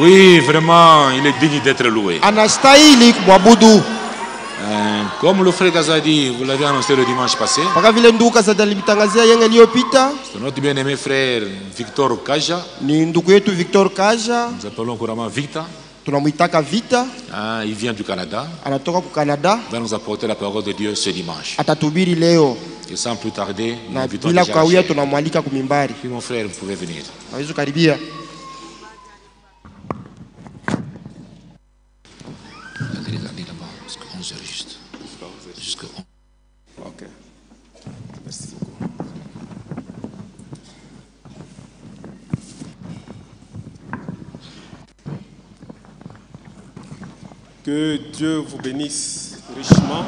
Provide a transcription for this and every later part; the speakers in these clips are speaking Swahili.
Oui, vraiment, il est digne d'être loué. Anastahili kumwabudu. Comme le frère Kazadi, vous l'avez annoncé le dimanche passé, Mpaka vile ndugu Kazadi alitangazia yenye iliyopita, c'est notre bien-aimé frère Victor Kaja. ni ndugu yetu Victor Kaja, Nous appelons couramment Victor. tunamuitaka Vita, Il vient du Canada. anatoka ku Canada, Il va nous apporter la parole de Dieu ce dimanche. atatubiri leo. Et sans plus tarder, nous Na invitons bila déjà kukawia Rachel. tunamwalika kumimbari. Puis mon frère, vous pouvez venir. Hawezi karibia. Allez là-bas, jusqu'à 11h juste. Jusqu'à 11h. Ok. Merci. Que Dieu vous bénisse richement.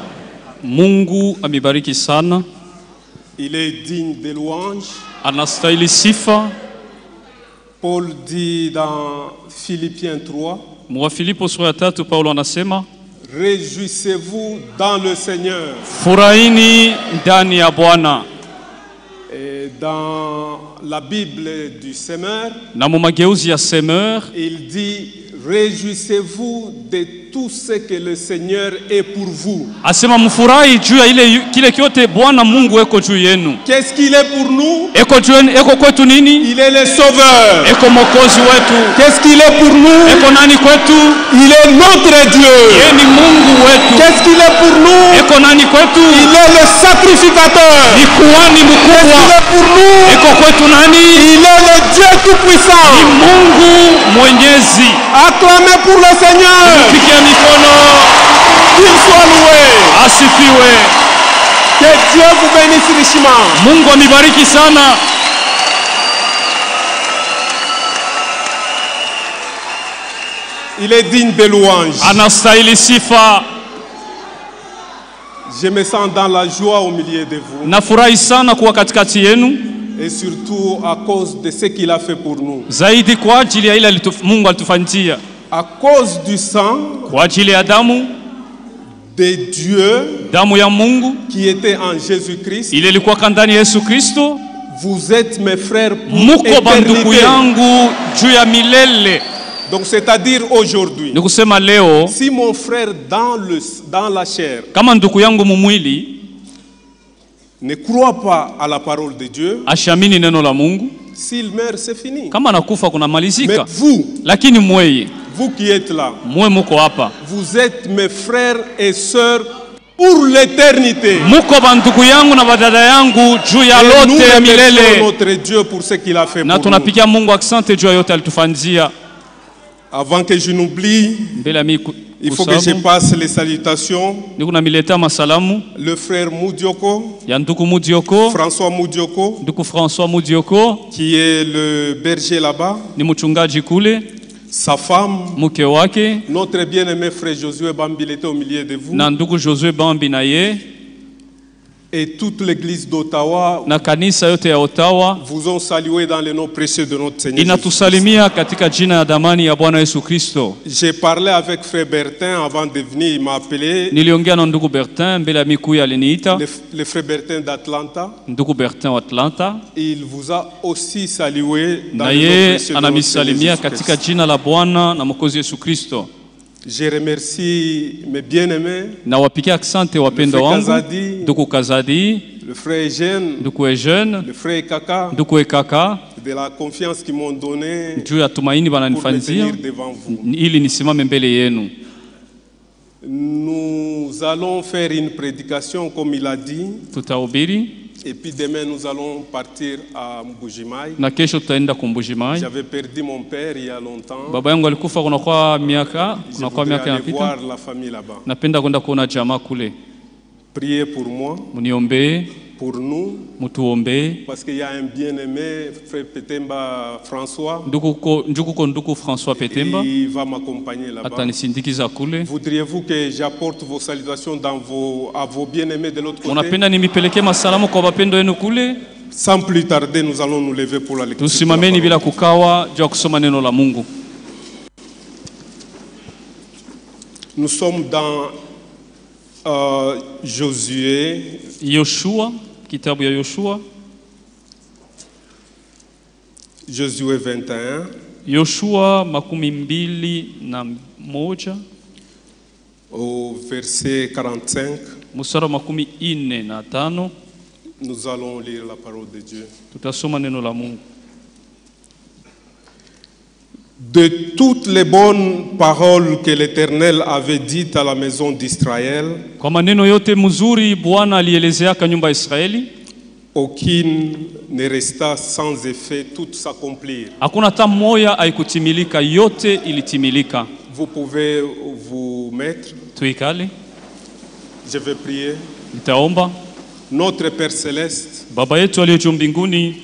Mungu amibariki sana. Il est digne de louange. Anastahili sifa. Paul dit dans Philippiens 3, Mwafilipo sura ya 3 Paulo anasema, réjouissez-vous dans le Seigneur. furahini ndani ya Bwana. Et dans la Bible du Semeur, Na mu mageuzi ya Semeur il dit réjouissez-vous de tout ce que le Seigneur est pour vous. asema mfurahi juu ya ile kile kyote Bwana Mungu eko juu yenu. Qu'est-ce qu'il est pour nous? Eko juu yenu, eko kwetu nini? Il est le Sauveur. Eko Mwokozi wetu. Qu'est-ce qu'il est pour nous? Eko nani kwetu? Il est notre Dieu. Yeye ni Mungu wetu. Qu'est-ce qu'il est pour nous? Eko nani kwetu? Il est le sacrificateur. Ni kuhani Qu'est-ce qu'il mkubwa. est pour nous? Eko kwetu nani? Il est le Dieu Ni tout-puissant. Mungu mwenyezi. Acclamez pour le Seigneur. Pigia mikono. Qu'il soit loué. Asifiwe. Que Dieu vous bénisse richement. Mungu amibariki sana. Il est digne de louange. Anastahili sifa. Je me sens dans la joie au milieu de vous. Nafurahi sana kuwa katikati yenu, Et surtout à cause de ce qu'il a fait pour nous. zaidi kwa ajili ya ile Mungu alitufanyia, À cause du sang kwa ajili ya damu de Dieu damu ya Mungu qui était en Jésus-Christ. ile ilikuwa ndani ya Yesu Kristo. Vous êtes mes frères pour Muko bandugu éternité. yangu juu ya milele. Donc c'est-à-dire aujourd'hui. Ni kusema leo, Si mon frère dans la chair kama ndugu yangu mumwili ne croit pas à la parole de Dieu, ashamini neno la Mungu, s'il meurt, c'est fini. kama anakufa kuna Mais malizika. vous, Lakini mweye, vous qui êtes là, mwe muko hapa, vous êtes mes frères et sœurs pour l'éternité. muko bandugu yangu na badada yangu juu ya Et nous lote ya remercions milele. notre Dieu pour ce qu'il a fait Na pour nous. tunapigia Mungu asante juu ya yote alitufanyia. Avant que je n'oublie, Mbele ya mimi il faut que je passe les salutations. niko namileta masalamu Le frère Moudioko, ya ndugu Mudioko, François Moudioko, ndugu François Mudioko qui est le berger là-bas, ni mchungaji kule, sa femme, mke wake notre bien-aimé frère Josué Bambi était au milieu de vous, na ndugu Josué Bambi na ye et toute l'église d'Ottawa na kanisa yote ya Ottawa vous ont salué dans le nom précieux de notre Seigneur Jésus. inatusalimia katika jina ya damani ya Bwana Yesu Kristo. J'ai parlé avec frère Bertin avant de venir, il m'a appelé, Niliongea na ndugu Bertin mbele ya mikuyu aliniita, le frère Bertin d'Atlanta. ndugu Bertin wa Atlanta, Il vous a aussi salué dans na le nom ye précieux de notre Seigneur anamisalimia Jésus katika Christ. jina la Bwana na Mwokozi Yesu Kristo. Je remercie mes bien-aimés, Na wapikia asante wapendo frère wangu, Kazadi, ndugu Kazadi, le frère Eugène, ndugu Eugene, le frère Kaka, ndugu Ekaka, de la confiance qu'ils m'ont donnée juu ya tumaini pour me bananifanyia tenir devant vous. ili nisimame mbele yenu. Nous allons faire une prédication comme il a dit, Tutahubiri et puis demain nous allons partir à Mbujimai. na kesho tutaenda Kumbujimai. J'avais perdu mon père il y a longtemps. Baba yangu alikufa kunakuwa Je miaka voudrais aller inapita. voir la famille là-bas. Napenda kwenda kuona jamaa kule. Priez pour moi, Muniombee, pour nous, mutuombee. parce qu'il y a un bien-aimé, frère Petemba François, Ndugu François Petemba il va m'accompagner là-bas. atanisindikiza kule. Voudriez-vous que j'apporte vos salutations à vos bien-aimés de l'autre côté? Unapenda nimipelekee masalamu kwa wapendo wenu kule? Sans plus tarder, nous allons nous lever pour la lecture. de la Tusimameni parole. bila kukawa juu ya kusoma neno la Mungu. Nous sommes dans Josué, Yoshua, kitabu ya Yoshua, Josué 21. Yoshua 21 au verset 45, mstari wa 45 nous allons lire la parole de Dieu. tutasoma neno la Mungu. De toutes les bonnes paroles que l'Éternel avait dites à la maison d'Israël, Kwa maneno yote mzuri Bwana alielezeaka nyumba ya Israeli, aucune ne resta sans effet, tout s'accomplir. hakuna hata moja haikutimilika, yote ilitimilika. Vous pouvez vous mettre, Tuikale, je vais prier. nitaomba. Notre Père Céleste, Baba yetu aliye juu mbinguni,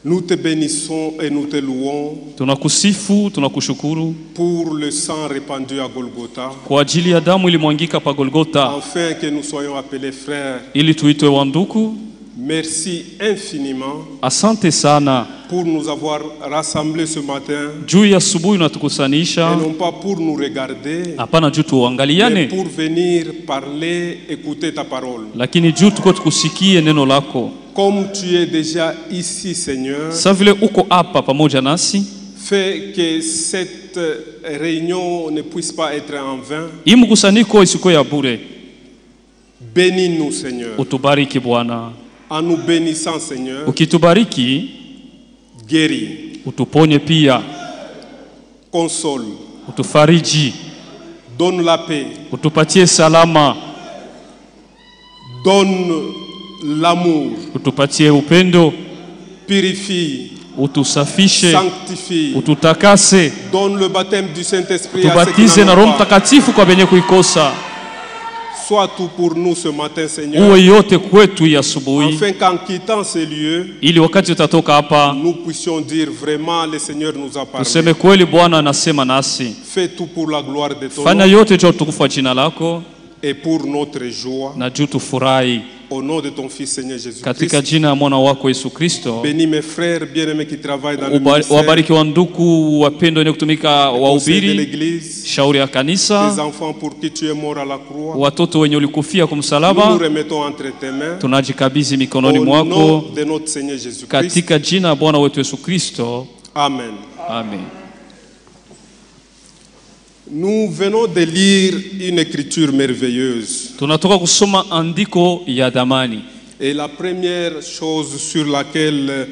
nous te bénissons et nous te louons tunakusifu, tunakushukuru pour le sang répandu à Golgotha, kwa ajili ya damu ilimwangika pa Golgotha afin que nous soyons appelés frères. ili tuitwe wanduku. Merci infiniment Asante sana pour nous avoir rassemblés ce matin, juu ya asubuhi et unatukusanisha, non pas pour nous regarder, hapana juu mais tuangaliane, pour venir parler, écouter ta parole. lakini juu tuko tukusikie neno lako. Comme tu es déjà ici, Seigneur, Sa vile uko hapa pamoja nasi, fais que cette réunion ne puisse pas être en vain. hii mkusanyiko isikuwe ya bure. Bénis-nous, Seigneur. Utubariki Bwana, En nous bénissant, Seigneur, ukitubariki guéris, utuponye pia, console, utufariji, donne la paix, utupatie salama, donne l'amour, utupatie upendo, purifie, utusafishe, sanctifie, ututakase, donne le baptême du Saint-Esprit à ceux qui tubatize na n'en Roho ont pas. Mtakatifu kwa benye kuikosa. Sois tout pour nous ce matin, Seigneur, Uwe yote kwetu ya asubuhi, afin qu'en quittant ce lieu, ili wakati utatoka hapa nous puissions dire vraiment le Seigneur nous a parlé. tuseme kweli Bwana anasema nasi. Fais tout pour la gloire de ton Fanya nom yote juu ya utukufu wa jina lako et pour notre joie. na juu tufurahi, Au nom de ton Fils Seigneur katika Jésus-Christ. jina ya mwana wako Yesu Kristo. Bénis mes frères bien-aimés qui travaillent dans le ministère, Wabariki wa ndugu wapendwa wenye kutumika conseil de wahubiri, l'Église, shauri ya tes kanisa, enfants pour qui tu es mort à la croix. watoto wenye ulikufia kwa Nous nous msalaba, remettons entre tes mains. tunajikabidhi mikononi Au mwako nom de notre Seigneur Jésus-Christ. katika jina ya Bwana wetu Yesu Kristo. Amen. Amen. Nous venons de lire une écriture merveilleuse. Tunatoka kusoma andiko ya damani. Et la première chose sur laquelle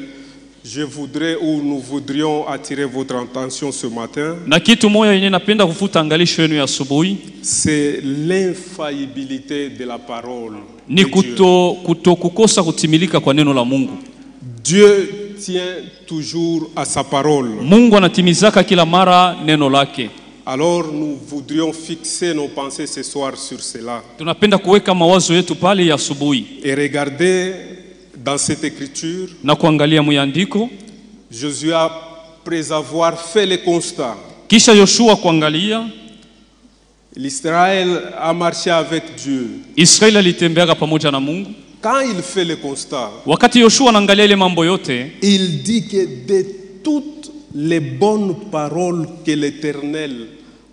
je voudrais ou nous voudrions attirer votre attention ce matin, Na kitu moja yenye napenda kufuta angalisho yenu ya asubuhi c'est l'infaillibilité de la parole ni de Dieu. kukosa kutimilika kwa neno la Mungu. Dieu tient toujours à sa parole. Mungu anatimizaka kila mara neno lake. Alors nous voudrions fixer nos pensées ce soir sur cela Tunapenda kuweka mawazo yetu pale ya asubuhi et regarder dans cette écriture, na kuangalia muyandiko. Josué, après avoir fait le constat, Kisha Yoshua kuangalia, l'Israël a marché avec Dieu. Israeli alitembeaka pamoja na Mungu. Quand il fait le constat, Wakati Yoshua anaangalia ile mambo yote, il dit que de toutes les bonnes paroles que l'Éternel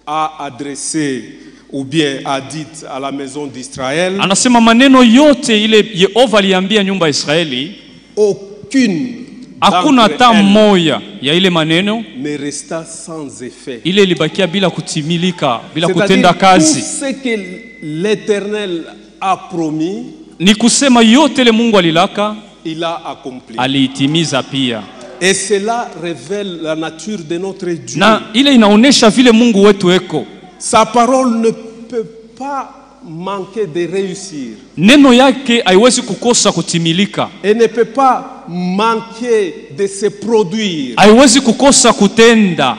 a adressées ou bien a dites à la maison d'Israël, anasema maneno yote ile Yehova aliambia nyumba ya Israeli, aucune hakuna d'entre hata elles moja ya ile maneno ne resta sans effet. ile ilibakia bila kutimilika, bila C'est-à-dire kutenda tout kazi. ce que l'Éternel a promis, Ni kusema yote ile Mungu alilaka il a accompli. aliitimiza pia, Et cela révèle la nature de notre Dieu. na ile inaonesha vile Mungu wetu eko. Sa parole ne peut pas manquer de réussir. Neno yake haiwezi kukosa kutimilika, Elle ne peut pas manquer de se produire. haiwezi kukosa kutenda.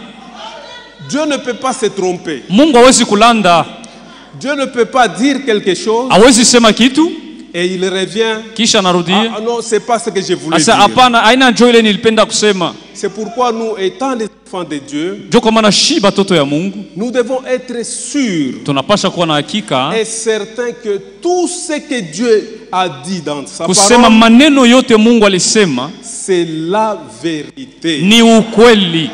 Dieu ne peut pas se tromper. Mungu hawezi kulanda, Dieu ne peut pas dire quelque chose hawezi sema kitu et il revient. kisha anarudia Ah non, c'est pas ce que je voulais asa dire. hapana, haina njoo ile nilipenda kusema. C'est pourquoi nous, étant les enfants de Dieu, Ndio kwa maana shiba toto ya Mungu nous devons être sûrs tunapasha kuwa na hakika et certains que tout ce que Dieu a dit dans sa kusema parole, maneno yote Mungu alisema c'est la vérité. ni ukweli.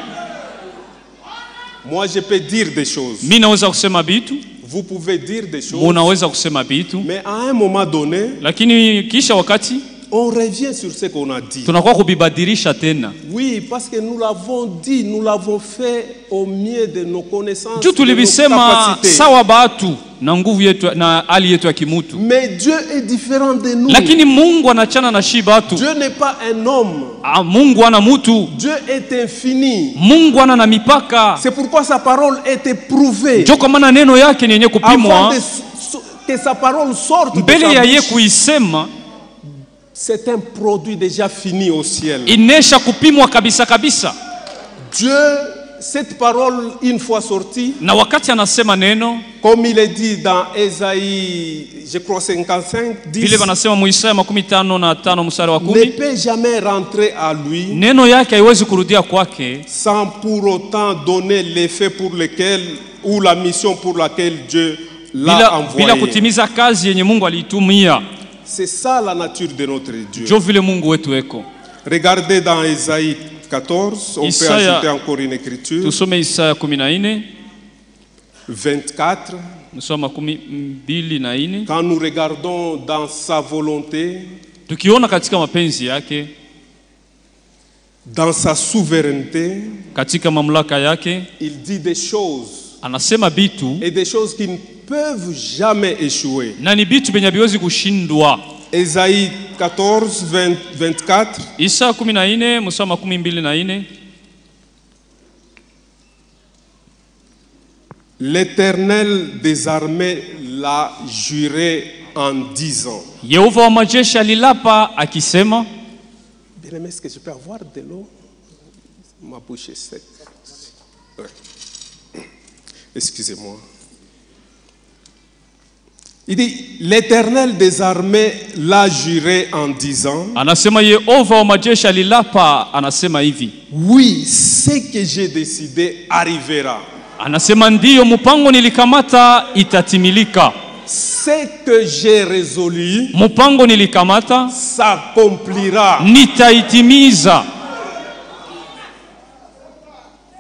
Moi, je peux dire des choses. Mimi naweza kusema vitu, Vous pouvez dire des choses. munaweza kusema vitu, Mais à un moment donné, lakini kisha wakati On revient sur ce qu'on a dit. tunakuwa kubibadilisha tena. Oui, parce que nous l'avons dit, nous l'avons fait au mieux de nos connaissances, Juu de nos tulivisema capacités. sawa batu na nguvu yetu na hali yetu ya kimutu. Mais Dieu est différent de nous. Lakini Mungu anachana na shi batu. Dieu n'est pas un homme. Mungu ana mutu. Dieu est infini. Mungu ana na mipaka. C'est pourquoi sa parole est éprouvée. Ndio kwa maana neno yake ni yenye Avant kupimwa. que sa parole sorte de Mbele sa ya ye bouche, kuisema c'est un produit déjà fini au ciel. inesha kupimwa kabisa kabisa. Dieu, cette parole une fois sortie, Na wakati anasema neno comme il est dit dans Ésaïe, je crois 55, vile 10, wanasema mu Isaya 55 mstari wa ne 10, peut jamais rentrer à lui neno yake haiwezi kurudia kwake sans pour autant donner l'effet pour lequel ou la mission pour laquelle Dieu l'a envoyé. bila kutimiza kazi yenye Mungu aliitumia. C'est ça la nature de notre Dieu. Ndio vile Mungu wetu eko. Regardez dans Ésaïe 14, on peut Isaya, ajouter encore une écriture. tusome Isaya 14 24. msoma 24. Quand nous regardons dans sa volonté, Tukiona katika mapenzi yake, dans sa souveraineté, katika mamlaka yake, il dit des choses anasema bitu et des choses qui ne peuvent jamais échouer. na ni bitu benye biwezi kushindwa. Ésaïe 14, 24. Isaya 14 msoma 24. L'Éternel des armées l'a juré en disant. Yehova wa majeshi alilapa akisema. Bien-aimé, est-ce que je peux avoir de l'eau? Ma bouche est sec. Ouais. Excusez-moi. Il dit, l'Éternel des armées l'a juré en disant. Anasema Yehova wa majeshi alilapa, anasema hivi. Oui, ce que j'ai décidé arrivera. Anasema ndiyo mpango nilikamata itatimilika. Ce que j'ai résolu Mpango nilikamata s'accomplira. nitaitimiza.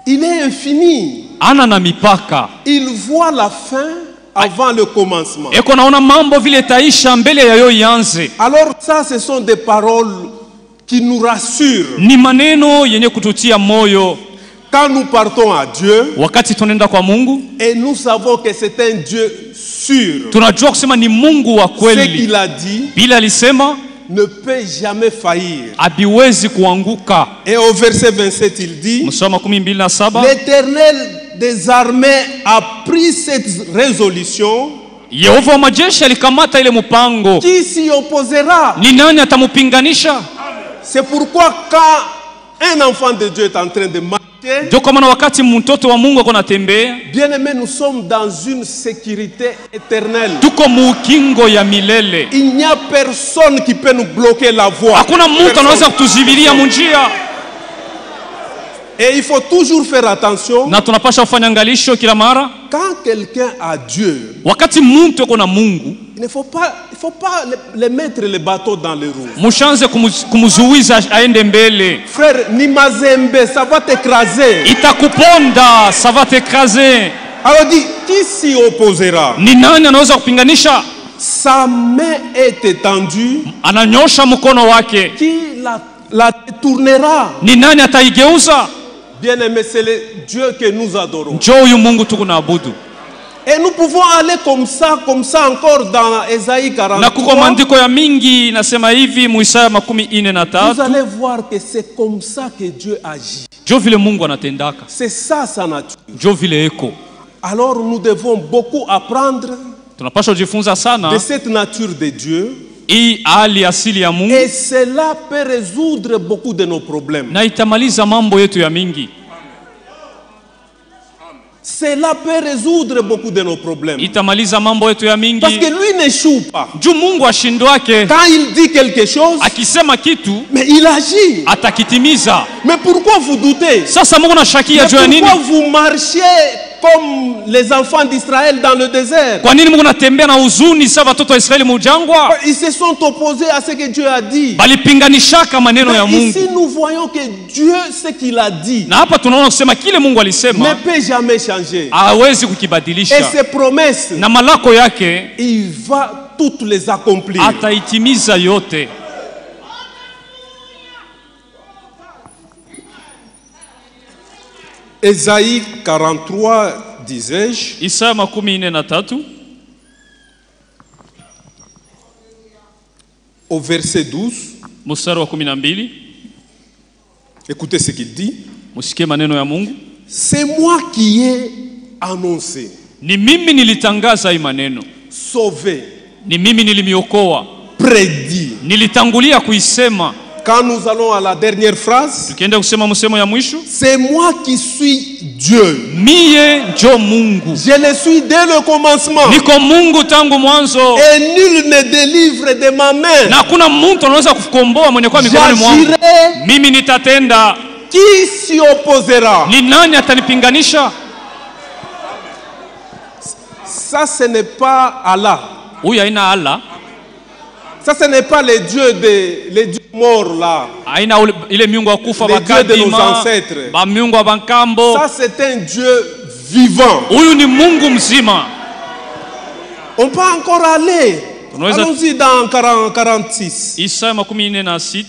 Il est infini. Ana na mipaka. Il voit la fin avant le commencement. Eko naona mambo vile taisha mbele ya yo ianze. Alors ça, ce sont des paroles qui nous rassurent. Ni maneno yenye kututia moyo. Quand nous partons à Dieu, Wakati tunaenda kwa Mungu, et nous savons que c'est un Dieu sûr. tunajua kusema ni Mungu wa Ce kweli. qu'il a dit Bila alisema ne peut jamais faillir. abiwezi kuanguka. Et au verset 27, il dit, Msoma 12:7. l'Éternel des armées a pris cette résolution. Yehova wa majeshi alikamata ile mpango. Qui s'y opposera? Ni nani atamupinganisha? C'est pourquoi quand un enfant de Dieu est en train de marcher, Ndio kwa maana wakati mtoto wa Mungu anatembea, bien-aimés, nous sommes dans une sécurité éternelle. tuko mukingo ya milele. Il n'y a personne qui peut nous bloquer la voie. Hakuna mtu anaweza kutuzivilia munjia. Et il faut toujours faire attention. Na tunapasha kufanya angalisho kila mara. Quand quelqu'un a Dieu, Wakati mtu yuko na Mungu, il ne faut pas les mettre les bateaux dans les roues. mushanze kumuzuiza aende mbele. Frère, ni mazembe, ça va t'écraser. Itakuponda, ça va t'écraser. Alors dit, qui s'y opposera? Ni nani anaweza kupinganisha? Sa main est étendue. Ananyosha mkono wake. Qui la détournera? Ni nani ataigeuza? Bien-aimé, c'est le Dieu que nous adorons. Njoo huyu Mungu tukunaabudu. Et nous pouvons aller comme ça encore dans Ésaïe Na 43. kuko maandiko ya mingi nasema hivi mu Isaya Vous 43. allez voir que c'est comme ça que Dieu agit. Njoo vile Mungu anatendaka. C'est ça sa nature. Njoo vile eko. Alors nous devons beaucoup apprendre Tunapaswa kujifunza de sana cette nature de Dieu. hii hali asili ya Mungu, Et cela peut résoudre beaucoup de nos problèmes. na itamaliza mambo yetu ya mingi. Cela peut résoudre beaucoup de nos problèmes. Itamaliza mambo yetu ya mingi. Parce que lui n'échoue pas. Juu Mungu ashindwake, Quand il dit quelque chose, akisema kitu mais il agit. atakitimiza. Mais pourquoi vous doutez? Sasa Mungu anashakia Mais juu ya nini? pourquoi vous marchez comme les enfants d'Israël dans le désert? Kwa nini Mungu anatembea na huzuni sawa watoto wa Israeli mujangwa? Ils se sont opposés à ce que Dieu a dit. Balipinganishaka maneno ya Mais ici Mungu. nous voyons que Dieu, ce qu'il a dit, Na hapa tunaona kusema kile Mungu ne alisema peut jamais changer. hawezi Et kukibadilisha. ses promesses, Na malako yake il va toutes les accomplir. ataitimiza yote. Ésaïe 43, disais-je. Isaya 43 Au verset 12. mstari wa 12. Écoutez ce qu'il dit. Musikie maneno ya Mungu. C'est moi qui ai annoncé. Ni mimi nilitangaza hii maneno. Sauvé. Ni mimi nilimiokoa. Prédit. Nilitangulia kuisema. Quand nous allons à la dernière phrase, tukienda kusema msemo ya mwisho, c'est moi qui suis Dieu. Mie njo Mungu. Je le suis dès le commencement. Niko Mungu tangu mwanzo. Et nul ne délivre de ma main. Na hakuna mtu anaweza kukomboa mwenye kwa mikononi mwangu. Mimi nitatenda. Qui s'y opposera? Ni nani atanipinganisha? Ça ce n'est pas Allah. Huyu haina Allah. Ça ce n'est pas les dieux morts là. Haina ile miungu wa kufa bakadima. Les dieux de nos ancêtres. Ba miungu wa bankambo. Ça c'est un Dieu vivant. Huyu ni Mungu mzima. On peut encore aller. Allons-y dans 46. Isaya 46.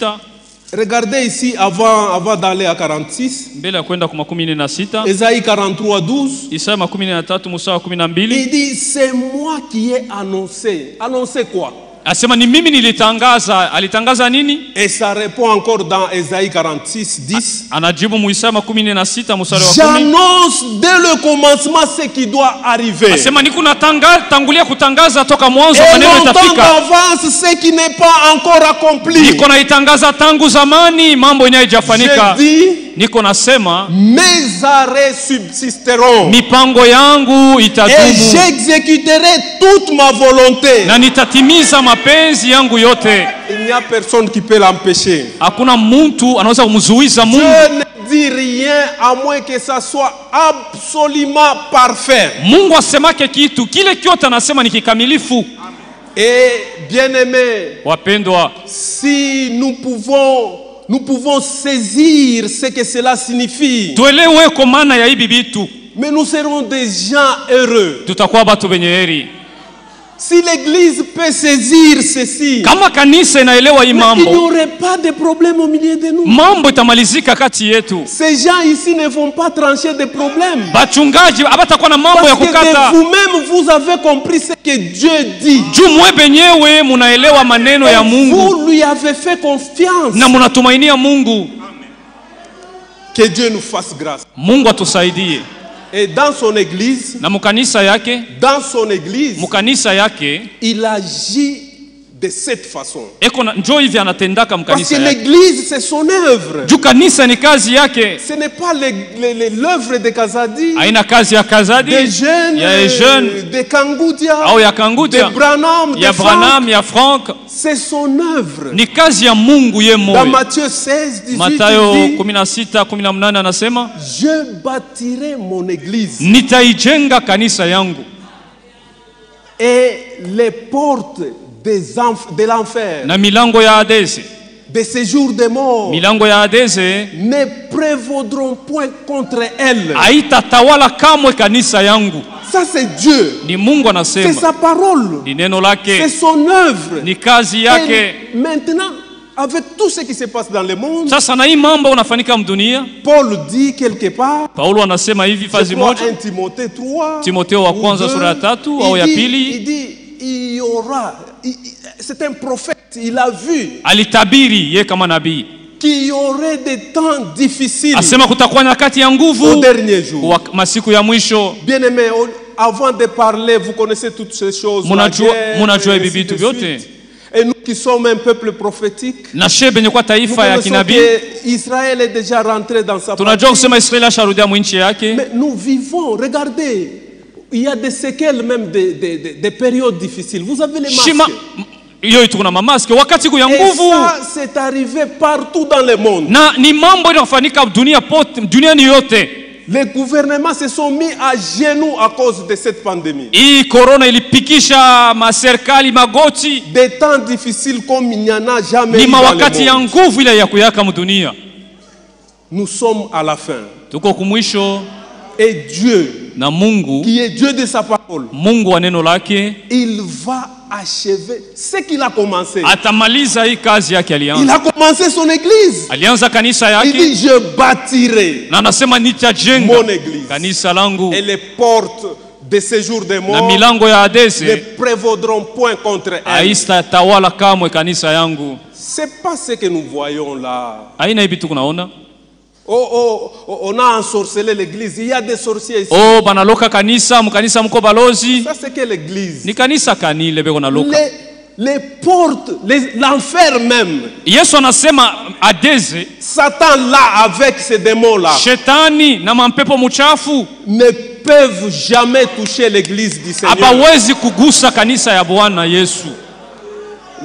Regardez ici avant d'aller à 46. Mbele ya kwenda kwa 46. Ésaïe 43, 12. Isaya 43 mstari wa 12. Il dit c'est moi qui ai annoncé. Annoncé quoi? Asema ni mimi nilitangaza. Alitangaza nini? Et ça répond encore dans Ésaïe 46, 10. Anajibu mu Isaya 46 mstari wa 10. J'annonce dès le commencement ce qui doit arriver. Asema niko natangulia kutangaza toka mwanzo maneno yatafika. Et d'avance ce qui n'est pas encore accompli. Niko naitangaza tangu zamani mambo inayojafanyika. Je dis, niko nasema mes arrêts subsisteront. Mipango yangu itadumu. Et j'exécuterai toute ma volonté. Na nitatimiza mapenzi yangu yote. Il n'y a personne qui peut l'empêcher. Hakuna mtu anaweza kumzuiza Mungu. Dieu ne dit rien à moins que ça soit absolument parfait. Mungu asemake kitu, kile kyote anasema ni kikamilifu. Et bien-aimés, wapendwa, si nous pouvons saisir ce que cela signifie. Tuelewe kwa maana ya hivi vitu. Mais nous serons des gens heureux. Tutakuwa watu wenye heri. Si l'église peut saisir ceci, kama kanisa inaelewa hii mambo, il n'y aurait pas de problème au milieu de nous. Mambo itamalizika kati yetu. Ces gens ici ne vont pas trancher des problèmes. Bachungaji abatakuwa na mambo ya kukata. Parce que vous-même vous avez compris ce que Dieu dit. Jumwe benyewe munaelewa maneno ya Mungu. Vous lui avez fait confiance. Na munatumainia Mungu. Que Dieu nous fasse grâce. Mungu atusaidie. Et dans son église, na mukanisa yake, dans son église, mukanisa yake, il agit de cette façon. Eko njoo hivi anatendaka mkanisa yake. Parce que l'église c'est son œuvre. Juu kanisa ni kazi yake. Ce n'est pas l'œuvre de Kazadi. Haina kazi ya Kazadi. Des jeunes, ya jeune, de Kangudia, au ya Kangudia, de Branham, ya Branham, ya Frank. C'est son œuvre. Ni kazi ya Mungu ye moyo. Dans Matthieu 16, 18, Mathayo 16:18 anasema, je bâtirai mon église. Nitaijenga kanisa yangu. Et les portes de l'enfer, na milango ya Hadesi, de séjour des morts, milango ya Hadesi, ne prévaudront point contre elle. Haitatawala kamwe kanisa yangu. Ça c'est Dieu. Ni Mungu anasema. C'est sa parole. Ni neno lake. C'est son œuvre. Ni kazi yake. Et maintenant, avec tout ce qui se passe dans le monde, sasa na hii mambo unafanyika mdunia, Paul dit quelque part, Paulo anasema hivi fazi moja, Timothée 3, Timotheo wa kwanza sura ya 3 au ya pili, il dit il y aura, c'est un prophète, il a vu, alitabiri ye kama nabii, qu'il y aurait des temps difficiles. Asema kutakuwa nyakati ya nguvu au dernier jour. Masiku ya mwisho. Bien aimé, avant de parler, vous connaissez toutes ces choses. Munajua hivi vitu vyote. Et nous qui sommes un peuple prophétique, na shebe kwa taifa ya kinabii, Israël est déjà rentré dans sa tunajua kusema Israeli asharudia mwinchi yake. Mais nous vivons, regardez, il y a des séquelles même des périodes difficiles. Vous avez les masques. Iyo tukuna mamaske wakati ku ya nguvu. Et ça c'est arrivé partout dans le monde. Na ni mambo inafanyika dunia pote, duniani yote. Les gouvernements se sont mis à genoux à cause de cette pandémie. Hii corona ilipikisha maserikali magoti. Des temps difficiles comme il n'y en a jamais. Ni mawakati ya nguvu ile ya kuyaka mdunia. Nous sommes à la fin. Tuko kumwisho. Et Dieu, na Mungu, qui est Dieu de sa parole, Mungu wa neno lake, il va achever ce qu'il a commencé. atamaliza hii kazi yake Il alianza. a commencé son église. Alianza kanisa Il yake dit, je bâtirai na anasema nitajenga mon église. kanisa langu Et les portes de séjour des na morts milango ya ne Hadese prévaudront point contre elle. haista tawala kamwe kanisa yangu. C'est pas ce que nous voyons là. Haina hivi tu kunaona. On a ensorcelé l'église. Il y a des sorciers ici. Oh, banaloka kanisa, mkanisa mko balozi. Ça c'est que l'église. Ni kanisa kanile beko naloka. Les portes, l'enfer même. Yesu anasema Hadese, Satan là avec ces démons là shetani na mampepo mchafu ne peuvent jamais toucher l'église du Seigneur. hapawezi kugusa kanisa ya Bwana Yesu.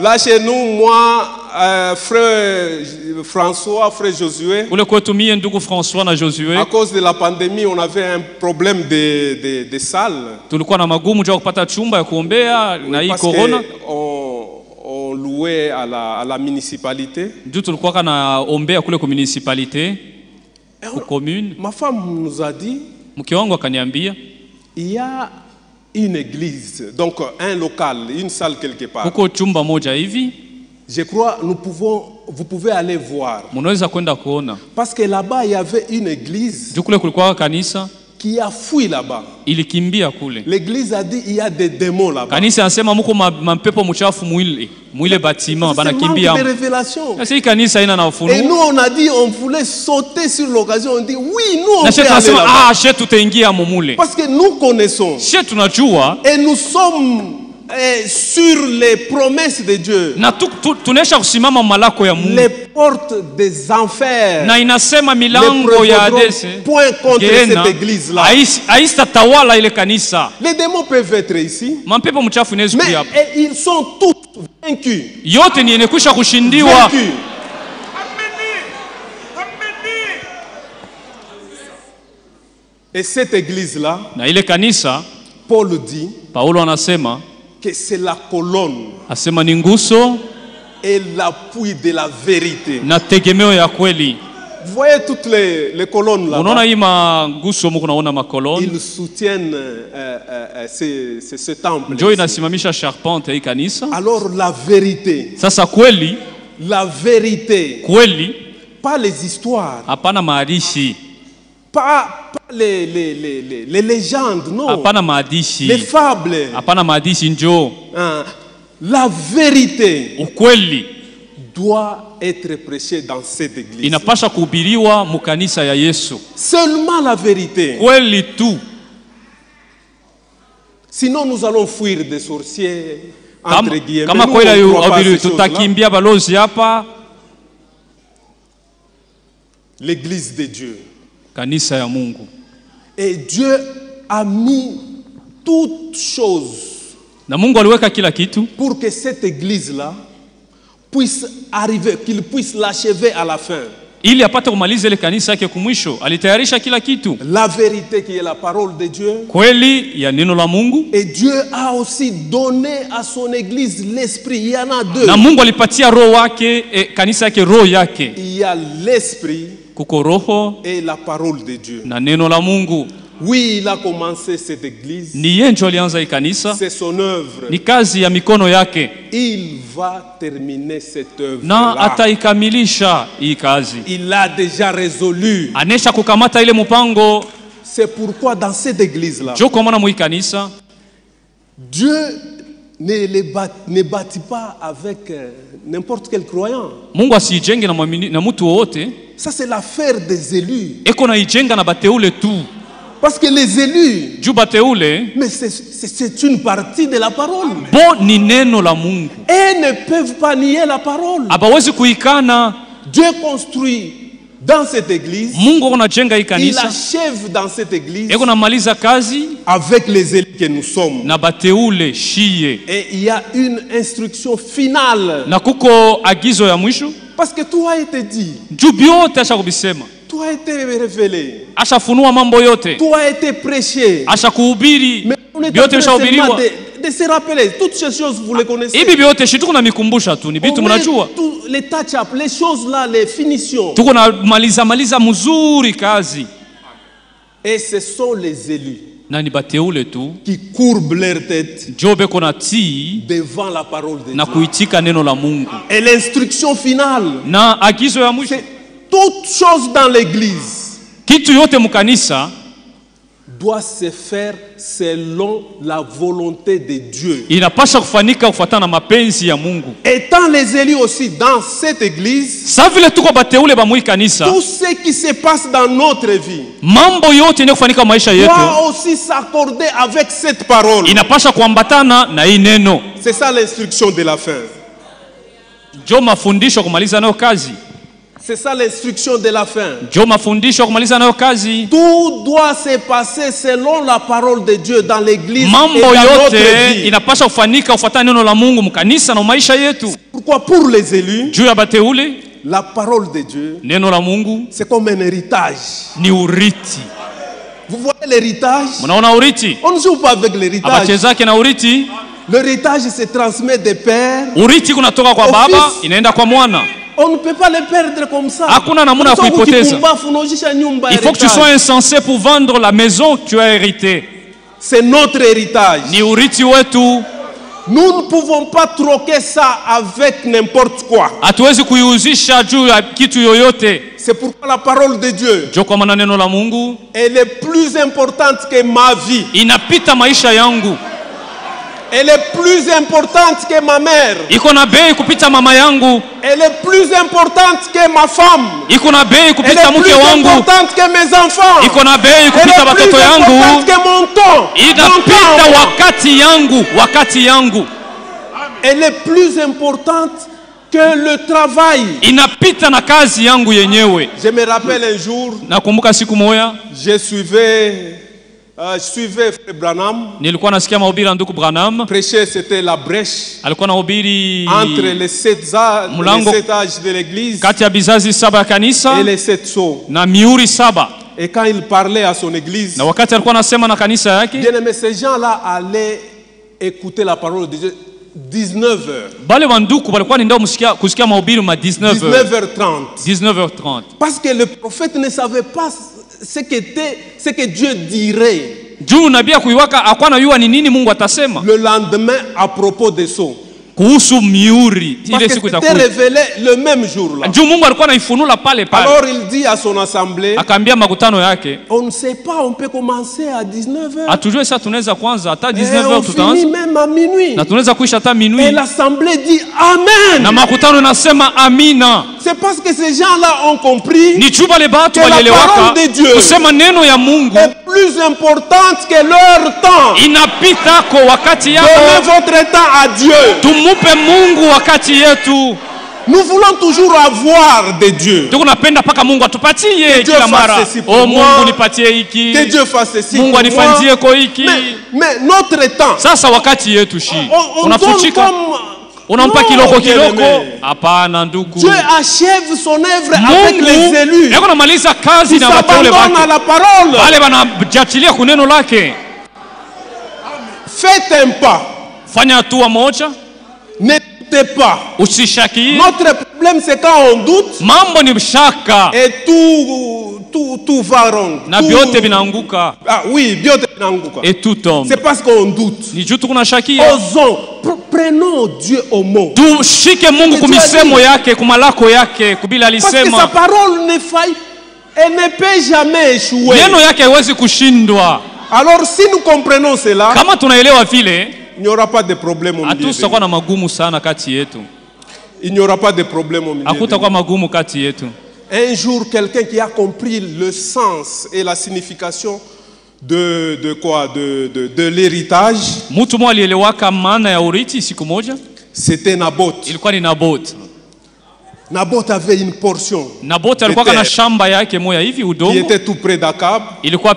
Là chez nous, moi, frère François, frère Josué, Kule kwetu mie ndugu François na Josué, à cause de la pandémie, on avait un problème de salles. tulikuwa na magumu juu ya kupata chumba ya kuombea na hii Parce corona. qu'on louait à la municipalité. Ndio tulikuwa kana ombea kule kwa municipalité, kwa commune. Ma femme nous a dit, Mke wangu akaniambia il y a une église, donc un local, une salle quelque part. huko chumba moja hivi, Je crois vous pouvez aller voir. mnaweza kwenda kuona. Parce que là-bas, il y avait une église Juu kule kulikuwa kanisa qui a fui là-bas. ilikimbia kule. L'église a dit il y a des démons là-bas. Kanisa anasema mko mampepo mchafu mwile bâtiment C'est banakimbia. manque de révélation. Sasa hii kanisa haina na Et ufunuo. nous, on a dit, on voulait sauter sur l'occasion. On dit, oui, nous, on Na peut shetu aller anasema là-bas. shetu tutaingia mumule. Parce que nous connaissons. Shetu tunajua Et nous sommes sur les promesses de Dieu. na tunaisha kusimama malako ya Mungu. Les portes des enfers Na inasema ne milango ya prévaudront Hadese point contre Gehenna, cette église-là. haista tawala ile kanisa. Les démons peuvent être ici, Mampepo mchafu inaweza mais kuja hapa. ils sont tous vaincus. Yote ni yenekwisha kushindiwa. Vaincus. Et cette église-là, Na ile kanisa Paul dit Paulo anasema que c'est la colonne asema ni nguso et l'appui de la vérité. na tegemeo ya kweli. Vous voyez toutes les colonnes là. Unaona hii manguso mko naona makoloni. Ils soutiennent ce temple. Ndio inasimamisha charpente ya hii kanisa. Alors la vérité, Sasa kweli, la vérité, kweli pas les histoires, hapana maadishi, pas les légendes, non, hapana les maadishi, fables. hapana maadishi njoo. Hein. La vérité Ukweli doit être prêchée dans cette église. inapasha kuhubiriwa mukanisa ya Yesu. Seulement la vérité. Kweli tu. Sinon nous allons fuir des sorciers. Entre guillemets. Kama Nous, kweli on croit pas à hubiri ces choses-là. tutakimbia balozi hapa. L'église de Dieu. Kanisa ya Mungu. Et Dieu a mis toutes choses Na Mungu aliweka kila kitu pour que cette église-là puisse arriver, qu'il puisse l'achever à la fin. ili apate kumaliza ile kanisa yake kumwisho. Alitayarisha kila kitu. La vérité qui est la parole de Dieu. Kweli ya neno la Mungu. Et Dieu a aussi donné à son église l'esprit. Il y en a deux. Na Mungu alipatia roho wake kanisa yake roho yake. Il y a l'esprit Kuko roho et la parole de Dieu. na neno la Mungu. Oui, il a commencé cette église. Ni yeye ndio alianza hii kanisa. C'est son œuvre. Ni kazi ya mikono yake. Il va terminer cette œuvre. Na ataikamilisha hii kazi. Il a déjà résolu. Anesha kukamata ile mpango. C'est pourquoi dans cette église-là, Jo kwa maana mu kanisa Dieu ne bâtit pas avec n'importe quel croyant. Mungu asijenge na mtu wote. Ça c'est l'affaire des élus. Eko na ijenga na bateule tu. Parce que les élus, Juu bateule, mais c'est une partie de la parole. bo ni neno la Mungu. Et ne peuvent pas nier la parole. Abawezi kuikana. Dieu construit dans cette église. Mungu anajenga hii Il kanisa. achève dans cette église Eko na maliza kazi avec les élus que nous sommes. na bateule shie. Et il y a une instruction finale. Na kuko agizo ya mwisho. Parce que tout a été dit. Juu biote asha kubisema. Tout a été révélé. Ashafunua mambo yote. Tout a été prêché. Asha kuhubiri. Mais on est en Biote train seulement bishahubiriwa. de se rappeler. Toutes ces choses, vous les connaissez. Hivi biote shi tuko na mikumbusha tu. Ni On vitu met mnajua. tous les touch-up, les choses là, les finitions. Tuko na maliza mzuri kazi. Et ce sont les élus na ni bateule tu qui courbent leur tête njo beko na tii devant la parole de na Dieu. kuitika neno la Mungu. Et l'instruction finale, Na agizo ya mwisho, c'est toute chose dans l'église kitu yote mkanisa doit se faire selon la volonté de Dieu. inapasha kufanika kufuatana na mapenzi ya Mungu. Étant les élus aussi dans cette église, Sa vile tuko bateule ba mwi kanisa, tout ce qui se passe dans notre vie mambo yote yenye kufanika maisha yetu doit aussi s'accorder avec cette parole. inapasha kuambatana na hii neno. C'est ça l'instruction de la fin. Njo mafundisho kumaliza nayo kazi. C'est ça l'instruction de la fin. Njo mafundisho kumaliza nayo kazi. Tout doit se passer selon la parole de Dieu dans l'église et Mambo dans notre yote vie. inapasha kufanika kufuatana neno la Mungu mkanisa na maisha yetu. Pourquoi pour les élus, Juu ya bateule, la parole de Dieu, neno la Mungu c'est comme un héritage. ni uriti. Vous voyez l'héritage? Mnaona uriti? On ne joue pas avec l'héritage. Abachezake na uriti. L'héritage se transmet des pères. Uriti kunatoka kwa baba inaenda kwa mwana. On ne peut pas le perdre comme ça. Hakuna namna ya kuipoteza. Il faut que tu sois insensé pour vendre la maison que tu as héritée. C'est notre héritage. Ni uriti wetu. Nous ne pouvons pas troquer ça avec n'importe quoi. Hatuwezi kuiuzisha juu ya kitu yoyote. C'est pourquoi la parole de Dieu, Jo kwa maana neno la Mungu elle est plus importante que ma vie. inapita maisha yangu. Elle est plus importante que ma mère. Iko na bei kupita mama yangu. Elle est plus importante que ma femme. Iko na bei Elle kupita est mke plus wangu. importante que mes enfants. Iko na bei Elle kupita est watoto plus importante yangu. que mon temps. Inapita wakati yangu. Elle est plus importante que le travail. Inapita na kazi yangu yenyewe. Je me rappelle un jour, Nakumbuka siku moja je suivais Frère Branham. nilikuwa nasikia mahubiri ya ndugu Branham. Prêcher, c'était la brèche Alikuwa nahubiri entre les sept âges de l'église kati ya bizazi saba ya kanisa et les sept sceaux. na miuri saba. Et quand il parlait à son église, Na wakati alikuwa anasema na kanisa yake, bien aimé, ces gens-là allaient écouter la parole de Dieu 19h. bale wanduku walikuwa ndio kusikia mahubiri ma 19h. 19h30. 19h30. Parce que le prophète ne savait pas ce que Dieu dirait Juu nabii kuiwaka akwana yua ni nini Mungu atasema le lendemain à propos des sceaux. kuhusu miuri Parce ile que siku c'était itakuja. révélé le même jour-là. Juu Mungu alikuwa anaifunula pale pale. Alors il dit à son assemblée, Akaambia makutano yake, on ne sait pas, on peut commencer à 19h. atujue sasa tunaweza kwanza hata Et 19h on finit tutaanza même à minuit. na tunaweza kuisha hata Et minuit. l'assemblée dit Amen. Na makutano nasema amina. C'est parce que ces gens-là ont compris Ni chuba le batu que la walielewaka parole de Dieu kusema neno ya Mungu est plus importante que leur temps. inapita kwa wakati yao. Donnez votre temps à Dieu. Tumupe Mungu wakati yetu. Nous voulons toujours avoir de Dieu. Tuko napenda paka Mungu atupatie Que Dieu kila fasse mara. ceci pour Oh moi. Mungu nipatie hiki. Que Dieu fasse ceci Mungu pour anifanyie moi. ko hiki. Mais notre temps, Sasa wakati yetu shi. on donne Unafuchika. comme... Unampa Non, kiloko bien-aimé. kiloko. Hapana ndugu. Dieu achève son œuvre avec les Mungu élus. yako namaliza kazi Qui na wateule s'abandonnent à wake. la parole. Wale wanajatilia kuneno lake. Faites un pas. Fanya hatua moja, N'écoutez pas. usishakie. Notre problème, c'est quand on doute Mambo ni shaka et tout va rond. na vyote vinaanguka Ah oui, vyote vinaanguka. et tout tombe. C'est parce qu'on doute. Ni juu tuko na shakia. Osons, prenons Dieu au mot. Tushike Mungu kumisemo yake, kumalako yake, kubila Parce que sa alisema. parole ne faille, elle ne peut jamais échouer. Neno yake haiwezi kushindwa. Alors si nous comprenons cela, Kama tunaelewa vile, il n'y aura pas de problème au milieu. de hatutakuwa nous. na magumu sana kati yetu. Il n'y aura pas de problème au milieu. de Hakutakuwa nous. magumu kati yetu. Un jour, quelqu'un qui a compris le sens et la signification de l'héritage, Mtu mmoja alielewaka maana ya urithi siku moja, c'était Naboth. ilikuwa ni Naboth. Naboth avait une portion Naboth de alikuwa kana terre shamba yake moja hivi qui udongo, était tout près d'Akab. ilikuwa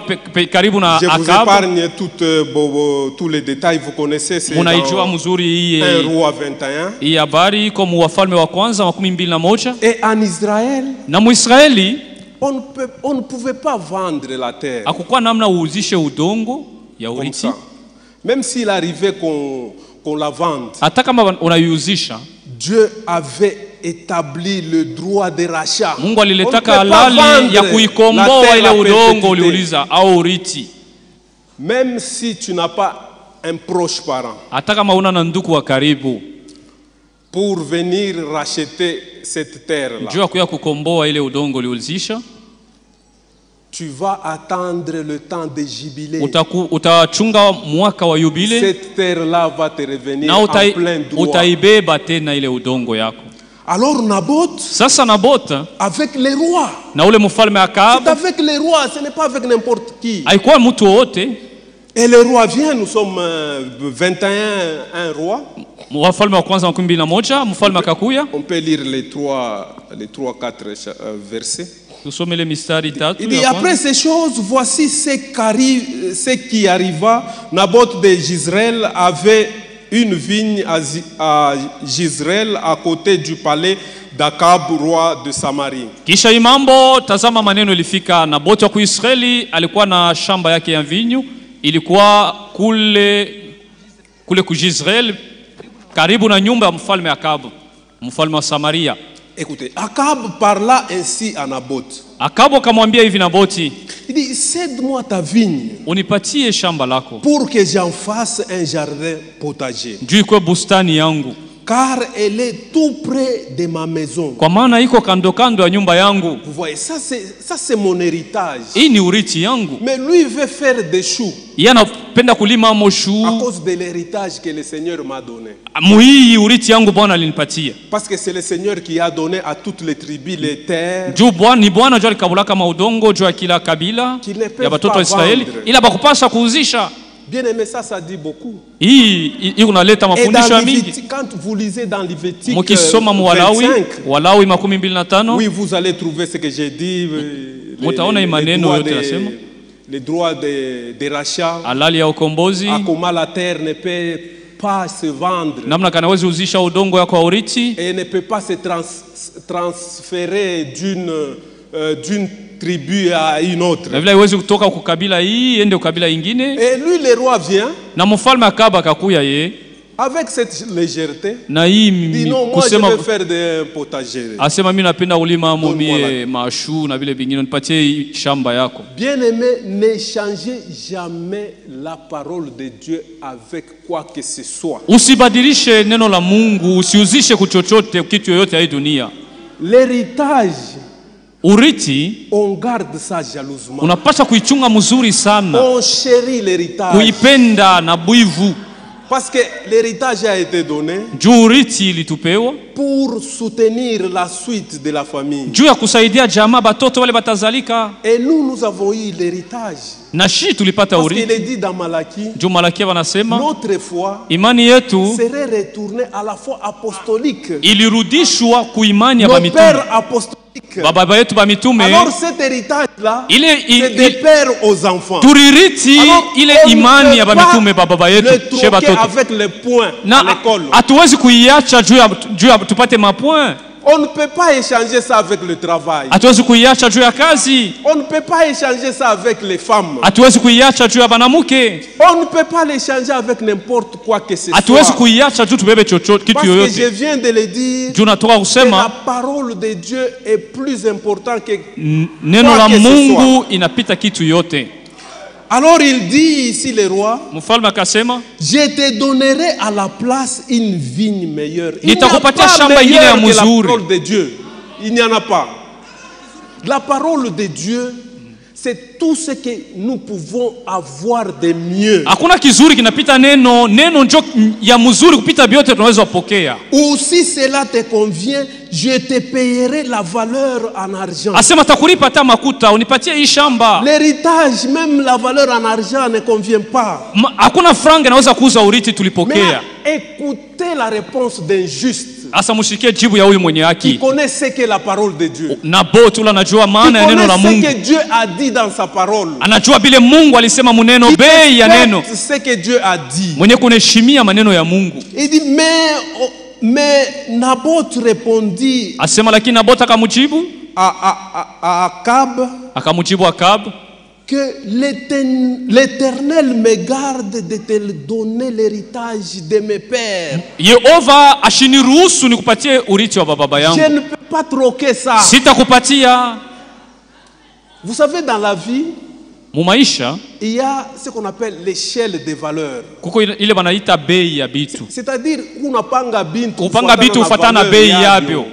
karibu na Je vous Akab. épargne tous les détails, vous connaissez, c'est Munaijua dans mzuri 1 Roi 21. hii habari iko mu Wafalme wa kwanza 21. Et en Israël, Na Muisraeli on ne pouvait pas vendre la terre hakukuwa namna uuzishe udongo ya comme urithi, ça. Même s'il arrivait qu'on la vende, hata kama unaiuzisha. Dieu avait établi le droit de rachat. Mungu On ne peut aliletaka pas halali ya vendre kuikomboa la ile terre à udongo perpétuité. uliuliza au urithi. Même si tu n'as pas un proche parent, hata kama una na ndugu wa karibu, pour venir racheter cette terre-là, juu ya kuya kukomboa ile udongo uliuzisha, tu vas attendre le temps de jubilé. Utachunga mwaka wa yubile, cette terre-là va te revenir na en plein droit. Utaibeba tena ile udongo yako. Alors Naboth, sasa Naboth avec les rois, na ule mfalme Akab, c'est avec les rois, ce n'est pas avec n'importe qui. Haikuwa mtu wote. Et le roi vient, nous sommes 21 un roi. Wafalme wa kwanza 21, mfalme akakuya. On peut lire les 3-4 versets. Il dit après ces choses, voici ce qui arriva. Naboth de Jezreel avait une vigne à Jezreel à côté du palais d'Akab, roi de Samarie. Kisha imambo, tazama maneno ilifika. Naboth wa Israeli alikuwa na shamba yake ya vinyu, ilikuwa kule ku Jezreel karibu na nyumba ya mfalme Akab, mfalme wa Samaria. Écoutez, Akab parla ainsi à Naboth. Akab akamwambia hivi Nabothi, il dit cède-moi ta vigne, unipatie shamba lako, pour que j'en fasse un jardin potager, juu iko bustani yangu, car elle est tout près de ma maison. Kwa maana iko kando kando ya nyumba yangu. Vous voyez, ça c'est mon héritage. Hii ni urithi yangu. Mais lui veut faire des choux. Yeye anapenda kulima moshu. À cause de l'héritage que le Seigneur m'a donné. Muhii urithi yangu Bwana alinipatia. Parce que c'est le Seigneur qui a donné à toutes les tribus les terres. Juu Bwana juu alikabula kama udongo juu ya kila kabila ya watoto wa Israeli, ila bakupasha kuuzisha. Bien aimé, ça dit beaucoup. Hii unaleta mafundisho mingi. Quand vous lisez dans Lévitique 25, Walawi 25, oui, vous allez trouver ce que j'ai dit. Les droits de rachat. Halali ya ukombozi. Comment la terre ne peut pas se vendre. Namna kanawezi uzisha udongo yako wa urithi. Et ne peut pas se transférer d'une tribu à une autre. Na vile haiwezi kutoka kwa kabila hii ende kwa kabila ingine. Et lui le roi vient. Na mfalme Akab akakuya yeye. Avec cette légèreté. Na hii kusema je vais faire des potagers. Asema mimi napenda kulima mumie mashu na vile vingine, nipatie shamba yako. Bien-aimé, ne changez jamais la parole de Dieu avec quoi que ce soit. Usibadilishe neno la Mungu, usiuzishe kuchochote kitu yoyote ya dunia. L'héritage, urithi, on garde ça jalousement. Unapaswa kuichunga mzuri sana. On chérit l'héritage. Kuipenda na buivu. Parce que l'héritage a été donné urithi ilitupewa pour soutenir la suite de la famille. Juu ya kusaidia jamaa batoto wale batazalika. Et nous avons eu l'héritage. Na shi tulipata urithi. Parce qu'il est dit dans Malaki. Juu Malaki wanasema notre foi imani yetu serait retournée à la foi apostolique. Ilirudishwa kuimani ya mitume. Père apostolique. Baba yetu ba mitume. Alors cet héritage là, c'est des pères aux enfants. Tuririti ile imani ya ba mitume baba yetu chez batoto. Avec les points à l'école. Hatuwezi kuiacha juu ya tupate mapoint. On ne peut pas échanger ça avec le travail. Hatuwezi kuiacha juu ya kazi. On ne peut pas échanger ça avec les femmes. Hatuwezi kuiacha juu ya banamuke. On ne peut pas l'échanger avec n'importe quoi que ce soit. Hatuwezi kuiacha juu tubebe chochote kitu yoyote. Parce que je viens de le dire. Juu natoka kusema la parole de Dieu est plus importante que neno la Mungu inapita kitu yote. Alors il dit ici le roi, mfalme akasema, je te donnerai à la place une vigne meilleure. Nitakupatia shamba ingine ya mzuri. La parole de Dieu, il n'y en a pas. La parole de Dieu, c'est tout ce que nous pouvons avoir de mieux. Hakuna kizuri kinapita neno njo ya mzuri kupita biote tunaweza kupokea. Ou si cela te convient, je te payerai la valeur en argent. Asema takulipa hata makuta, unipatie hii shamba. L'héritage, même la valeur en argent ne convient pas. Hakuna franga inaweza kuuza urithi tulipokea. Mais écoutez la réponse d'un juste. Asa mushikie jibu ya huyu mwenye haki. Qui connaît ce que la parole de Dieu. Naboth anajua maana ya neno la Mungu. Qui connaît ce que Dieu a dit dans sa parole. Anajua bile Mungu alisema muneno bei ya neno. Ce que Dieu a dit. Mwenye kunaheshimia maneno ya Mungu. Il dit mais Naboth répondit. Asema lakini Naboth akamujibu à Akab. Akamujibu Akab que l'Éternel me garde de te donner l'héritage de mes pères. Yehova ashiniruhusu nikupatie urithi wa baba yangu. Je ne peux pas troquer ça. Sitakupatia. Vous savez, dans la vie, Mumaisha il y a ce qu'on appelle l'échelle des valeurs. kuko ile banaita bei ya bitu. C'est-à-dire unapanga bintu Kupanga bitu ufatana na bei yabyo.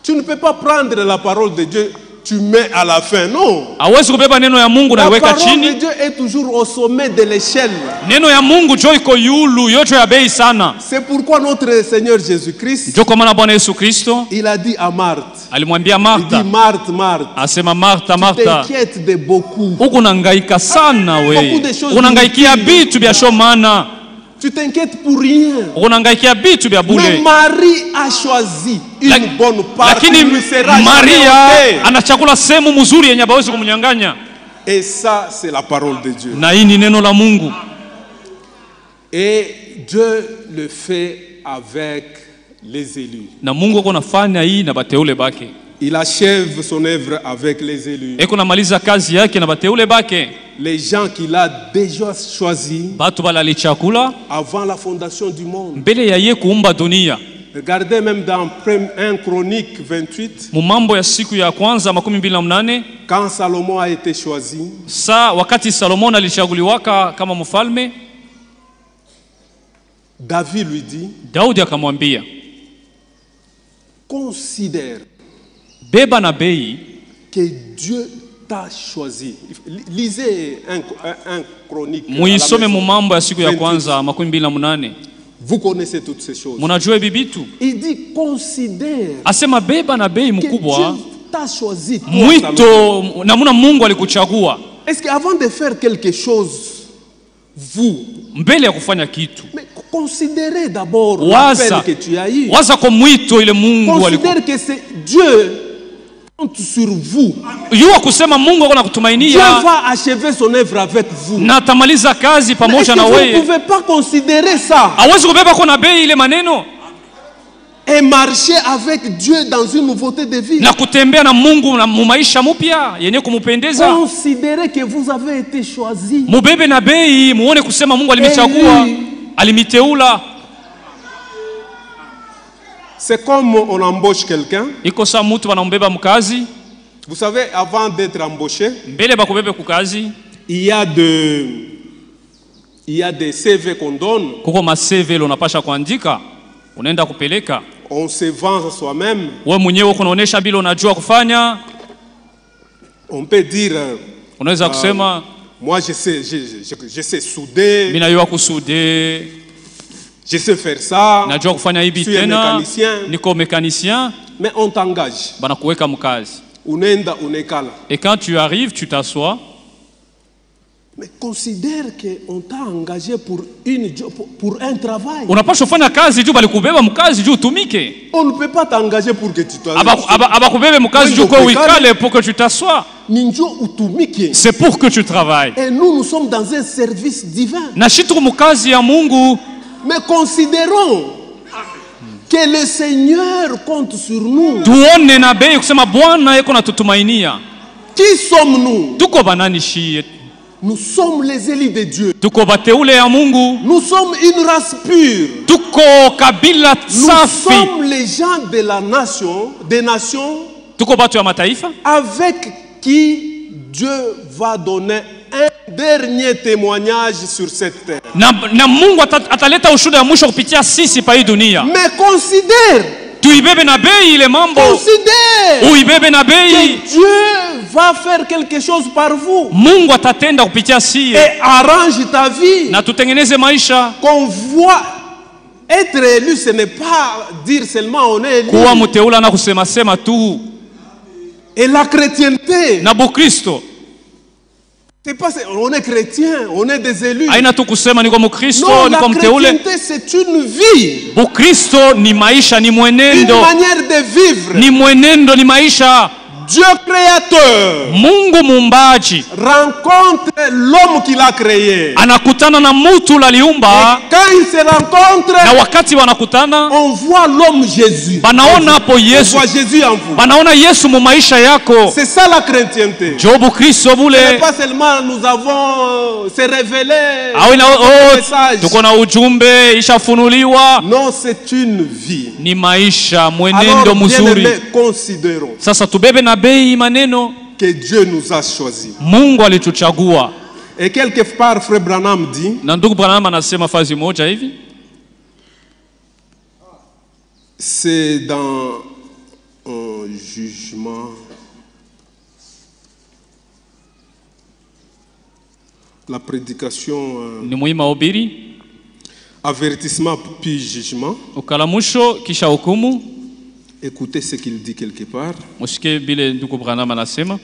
Tu ne peux pas prendre la parole de Dieu, tu mets à la fin. Non. Hawezi kubeba neno ya Mungu na La weka parole de chini. Dieu est toujours au sommet de l'échelle. Neno ya Mungu jo iko yulu, yocho ya bei sana. C'est pourquoi notre Seigneur Jésus-Christ, Jo kwa maana Bwana Yesu Kristo il a dit à Marthe, alimwambia il Martha, dit Marthe, Marthe, asema Martha, tu Martha, t'inquiètes de beaucoup. ukunangaika sana we. Beaucoup de choses Unangaikia inutiles. bitu bya shomana. Tu t'inquiètes pour rien. Unangaikia bitu bya Mais bule. Marie a choisi une bonne part qui Lakini lui sera jamais Maria ôtée. anachakula sehemu mzuri yenye hawezi kumnyang'anya. Et ça, c'est la parole de Dieu. Na hii ni neno la Mungu. Et Dieu le fait avec les élus. Na Mungu ako nafanya hii na bateule bake. Il achève son œuvre avec les élus. Eko namaliza kazi yake na bateule bake. Les gens qu'il a déjà choisis Batu balali chakula avant la fondation du monde. mbele ya ye kuumba dunia. Regardez même dans 1 Chronique 28, Mumambo ya siku ya kwanza 28 quand Salomon a été choisi, sa wakati Salomon alichaguliwaka kama mfalme, David lui dit, Daudi akamwambia, considère beba na bei que Dieu t'a choisi. Lisez 1 Chronique. à la muisome maison. Mumambo ya siku ya 28. kwanza 28. Vous connaissez toutes ces choses. Munajua hivi vitu. Il dit, considère Asema beba na bei que mkubwa. Dieu t'a choisi. toi, Salomon. Mwito namuna Mungu alikuchagua Est-ce qu'avant de faire quelque chose, vous, mbele ya kufanya kitu. mais considérez d'abord Waza. l'appel que tu as eu. Waza kwa mwito ile Mungu alikuwa. Considère que c'est Dieu compte sur vous. Yua kusema Mungu ako Dieu nakutumainia va achever son œuvre avec vous. na atamaliza kazi Mais est-ce pamoja que na vous ne wewe. pouvez pas considérer ça Hawezi kubeba kwa na bei ile maneno et marcher avec Dieu dans une nouveauté de vie? na kutembea na Mungu na maisha mpya yenye kumupendeza. Considérez que vous avez été choisi. Mubebe na bei, muone kusema Mungu alimichagua, alimiteula. C'est comme on embauche quelqu'un. Iko saa mtu wanambeba mkazi, Vous savez, avant d'être embauché, mbele bakubebe kukazi, il y a des CV qu'on donne. kuko maseve ile unapasha kuandika, unaenda kupeleka. On se vend soi-même. Wewe mwenyewe uko unaonesha bila unajua kufanya. On peut dire, Unaweza kusema moi je sais souder, mimi najua kusude, je sais faire ça, najua kufanya hivi je suis un tena, mécanicien. niko mécanicien, Mais on t'engage. banakuweka mkazi. Unaenda unekala. Et quand tu arrives, tu t'assois. Mais considère qu'on t'a engagé pour un travail. Unapaswa kufanya kazi juu balikubeba mkazi juu utumike. On ne peut pas t'engager pour que tu Abakubebe mkazi juu kwa uikale pour que tu t'assoies. Ninjo utumike. C'est pour que tu travailles. Et nous sommes dans un service divin. Na shitu mkazi ya Mungu. Mais considérons que le Seigneur compte sur nous. Tuone na bei kusema Bwana yeko natutumainia. Qui sommes-nous? Tuko banani shie? Nous sommes les élus de Dieu. Tuko bateule ya Mungu. Nous sommes une race pure. Tuko kabila Nous safi. sommes les gens de la nation, des nations, Tuko batu ya mataifa avec qui Dieu va donner un dernier témoignage sur cette terre. na Mungu ataleta ushuhuda ya mwisho kupitia sisi pa hii dunia. Mais considère, Tuibebe na bei ile mambo. considère Uibebe na bei. que Dieu va faire quelque chose par vous Mungu atatenda kupitia sie et arrange ta vie. na tutengeneze maisha. Qu'on voit être élu, ce n'est pas dire seulement on est élu. Kuwa mteula na kusema sema tu. Et la chrétienté, Na Bukristo c'est pas on est chrétien, on est des élus. haina tu kusema niko Mkristo, Non, la niko mteule. chrétienté c'est une vie, Bukristo ni maisha, ni une mwenendo. manière de vivre. Ni mwenendo, ni maisha. Dieu créateur Mungu muumbaji rencontre l'homme qu'il a créé. anakutana na mtu laliumba, Et quand ils se rencontrent, na wakati wanakutana on voit l'homme Jésus. banaona hapo On Yesu, voit Jésus en vous. banaona Yesu mu maisha yako. C'est ça la chrétienté. Jobu Kristo Ce n'est bule pas seulement nous avons se révélé au ina un message. tuko na ujumbe ishafunuliwa. Non, c'est une vie. Ni maisha, mwenendo Alors, mzuri. bien-aimés, considérons Sasa tubebe na bei maneno que que Dieu nous a choisis. Mungu alituchagua. Et quelque part, Frère Branham dit, Na ndugu Branham anasema fazi moja hivi, c'est dans un jugement, la prédication, ni muhimu mahubiri, avertissement puis jugement. ukalamusho kisha hukumu. Écoutez ce qu'il dit quelque part. Musike bile ndugu Branham anasema.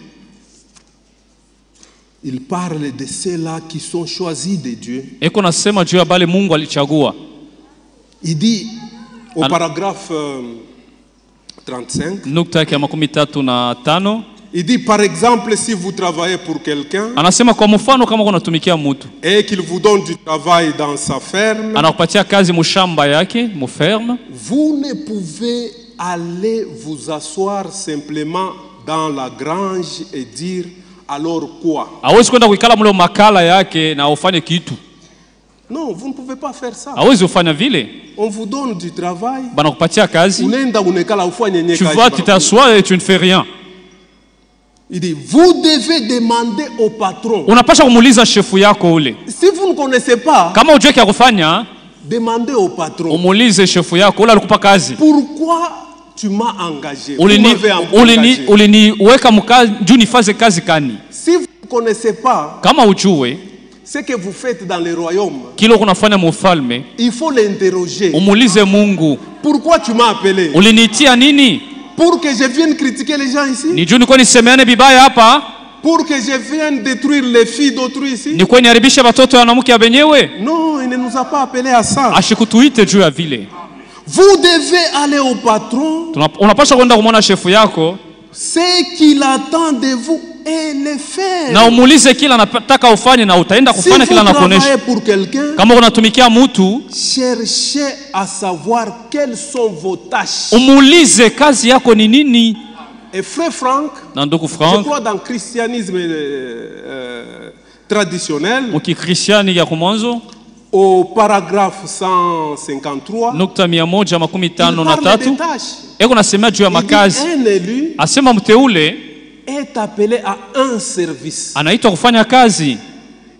Il parle de ceux-là qui sont choisis de Dieu. Eko nasema juu ya bale Mungu alichagua. Il dit au paragraphe 35, Nukta yake ya 35, il dit par exemple si vous travaillez pour quelqu'un anasema kwa mfano kama unatumikia mtu et qu'il vous donne du travail dans sa ferme, anakupatia kazi mushamba yake muferme, vous ne pouvez aller vous asseoir simplement dans la grange et dire alors quoi? hawezi kwenda kuikala mule makala yake na ufanye kitu. Non, vous ne pouvez pas faire ça. Hawezi ufanya vile. On vous donne du travail, Banakupatia kazi, unaenda unekala ufanye tu kazi. vas, tu t'assois et tu ne fais rien. Il dit vous devez demander au patron. Unapasha kumuuliza shefu yako ule. Si vous ne connaissez pas, Kama ujue kia kufanya, demandez au patron. umuulize shefu yako ule alikupa kazi. Pourquoi tu m'as engagé? Vous m'avez engagé. Uliniweka mkazi juu nifaze kazi kani. Si vous ne connaissez pas Kama ujue ce que vous faites dans le royaume, kile kunafanya mufalme, il faut l'interroger. umuulize Mungu, Pourquoi tu m'as appelé? uliniitia nini? Pour que je vienne critiquer les gens ici? Ni juu niko nisemeane bibaya hapa? Pour que je vienne détruire les filles d'autrui ici? Ni kwa niharibishe watoto ya wanamke ya benyewe? Non, il ne nous a pas appelé à ça. Ashikutuite juu ya vile. Vous devez aller au patron. Unapaswa kwenda kumwona shefu yako Ce qu'il attend de vous et le faire. na umuulize kila anataka ufanye na utaenda Si kufanya vous kila anakuonesha. travaillez pour quelqu'un, Kama unatumikia mtu, cherchez à savoir quelles sont vos tâches. umuulize kazi yako ni nini. Et frère Franck, Na ndugu je Frank, crois dans le christianisme traditionnel, mukikristiani ya kumwanzo, au paragraphe 153, nukta il parle 153, des tâches. eko nasemea juu ya Il dit makazi. un élu Asema mteule est appelé à un service. anaitwa kufanya kazi,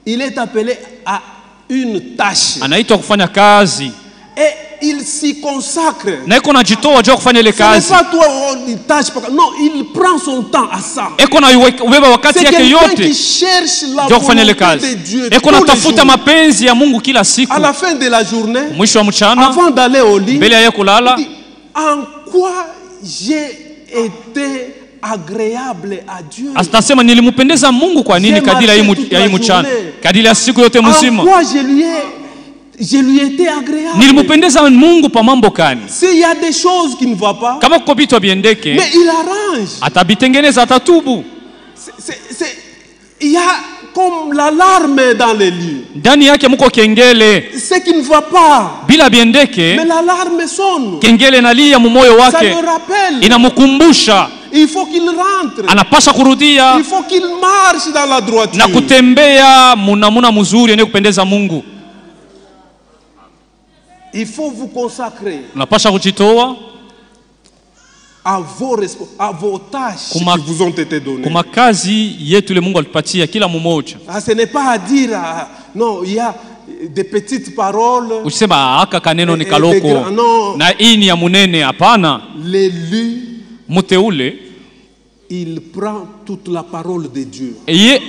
Il est appelé à une tâche. anaitwa kufanya kazi, Et il s'y consacre. na eko najitoa juu ya kufanya ile Ce n'est kazi. pas toi une tâche. Non, il prend son temps à ça. Eko na ubeba wakati C'est yake quelqu'un yote qui cherche la juu ya kufanya ile volonté de kazi. Dieu Eko tous les natafuta jours. mapenzi ya Mungu kila siku. À la fin de la journée, Mwisho wa mchana, avant d'aller au lit, mbele ya yeye kulala, il dit, en quoi j'ai été agréable à Dieu? atasema nilimpendeza Mungu kwa nini kadiri ya hii mchana, kadiri ya siku yote En mzima. quoi je lui ai été agréable? Nilimpendeza Mungu pa mambo kani? S'il y a des choses qui ne vont pas, Kama kuko vitu biendeke, mais il arrange. atabitengeneza, atatubu. Il y a comme l'alarme dans les lieux. Ndani yake mko kengele, Ce qui ne va pas, bila biendeke, mais l'alarme sonne. kengele nalia mu moyo Ça wake, le rappelle. inamkumbusha Il faut qu'il rentre. anapasha kurudia Il faut qu'il marche dans la droiture. na kutembea munamuna mzuri yenye kupendeza Mungu. Il faut vous consacrer Unapasha kujitoa à vos tâches Kuma- qui vous ont été données. kwa makazi yetu ile Mungu alipatia kila mmoja. Ce n'est pas à dire, non, il y a des petites paroles. Usema aka kaneno ni Eh, kaloko no. na hii ni ya munene. Hapana, L'élu, mteule il prend toute la parole de Dieu. yeye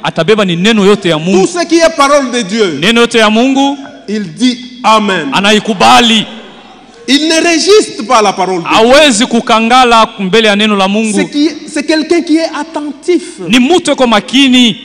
atabeba ni neno yote ya Tout Mungu, ce qui est parole de Dieu, neno yote ya Mungu il dit Amen. anaikubali. Il ne résiste pas à la parole de Dieu. Hawezi kukangala mbele ya neno la Mungu. C'est quelqu'un qui est attentif. Ni mtu eko makini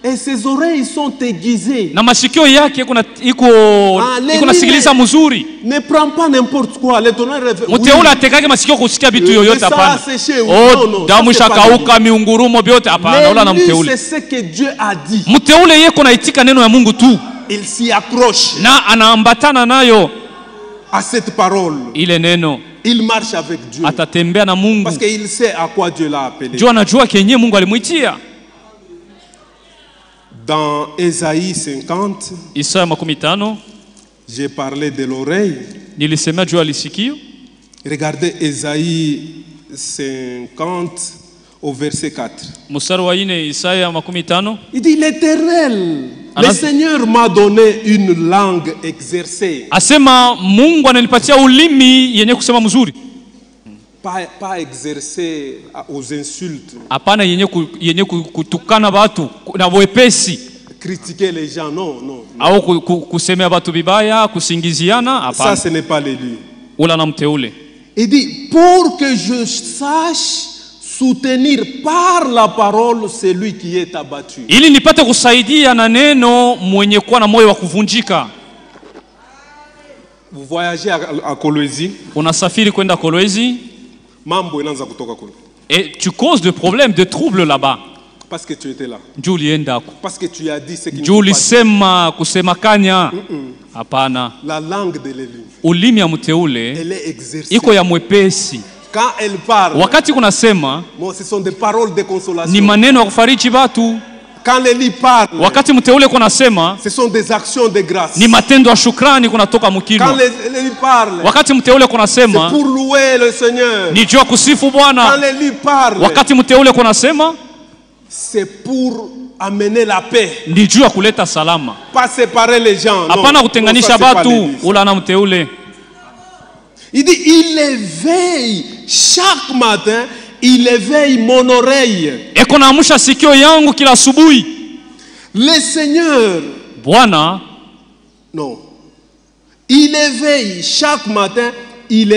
Et ses oreilles sont aiguisées. na masikio yake iko nasikiliza mzuri. Ne prends pas n'importe quoi. Mteule atekake masikio kusikia vitu yoyote, hapana. Oh, damu shakauka, miungurumo vyote, hapana. Ula na mteule. C'est ce que Dieu a dit. Mteule yeko naitika neno ya Mungu tu Il s'y accroche na anaambatana nayo à cette parole. ile neno, Il marche avec Dieu. atatembea na Mungu Parce qu'il sait à quoi Dieu l'a appelé. juu anajua kenye Mungu alimwitia. Dans Ésaïe 50, Isaya 50, j'ai parlé de l'oreille. nilisema juu ya lisikio. Regardez Ésaïe 50 au verset 4. Mstari wa 4 Isaya 15. Il dit l'Éternel, le Anas- Seigneur m'a donné une langue exercée. Asema Mungu ananipatia ulimi yenye kusema mzuri. Pas exercée aux insultes, Hapana yenye kutukana watu na wepesi critiquer les gens, non, non. au kusemea watu vibaya, kusingiziana, Ça, hapana. ce n'est pas l'élu. Ula na mteule. Il dit, pour que je sache soutenir par la parole celui qui est abattu. Ili nipate kusaidia na neno mwenye kuwa na moyo wa kuvunjika. Vous voyagez à Kolwezi, Unasafiri kwenda Kolwezi mambo inaanza kutoka kule. et tu causes de problèmes, de troubles là-bas. Parce que tu étais là. Njoo uliendako. Parce que tu as dit ce qui ne Njoo faut pas dire. ulisema kusema kanya. Hapana. La langue de l'élu, Ulimi ya mteule elle est exercée. iko ya mwepesi. Quand elle parle, Wakati kunasema bon, ce sont des paroles de ni consolation. maneno ya kufariji watu. Quand l'élu parle, Wakati mteule kunasema ce sont des actions de grâce. ni matendo ya shukrani kunatoka Quand mkinywa. l'élu parle, Wakati mteule c'est kunasema pour louer le Seigneur. ni juu ya kusifu Quand Bwana. l'élu parle, Wakati mteule kunasema c'est pour amener la paix. ni juu ya kuleta salama. Pas séparer les gens. Hapana Non, kutenganisha ça, c'est pas watu. l'église. Ula na mteule. Il dit, il éveille chaque matin, il éveille mon oreille. Eko naamsha sikio yangu kila asubuhi. Le Seigneur, Bwana non, il éveille chaque matin, il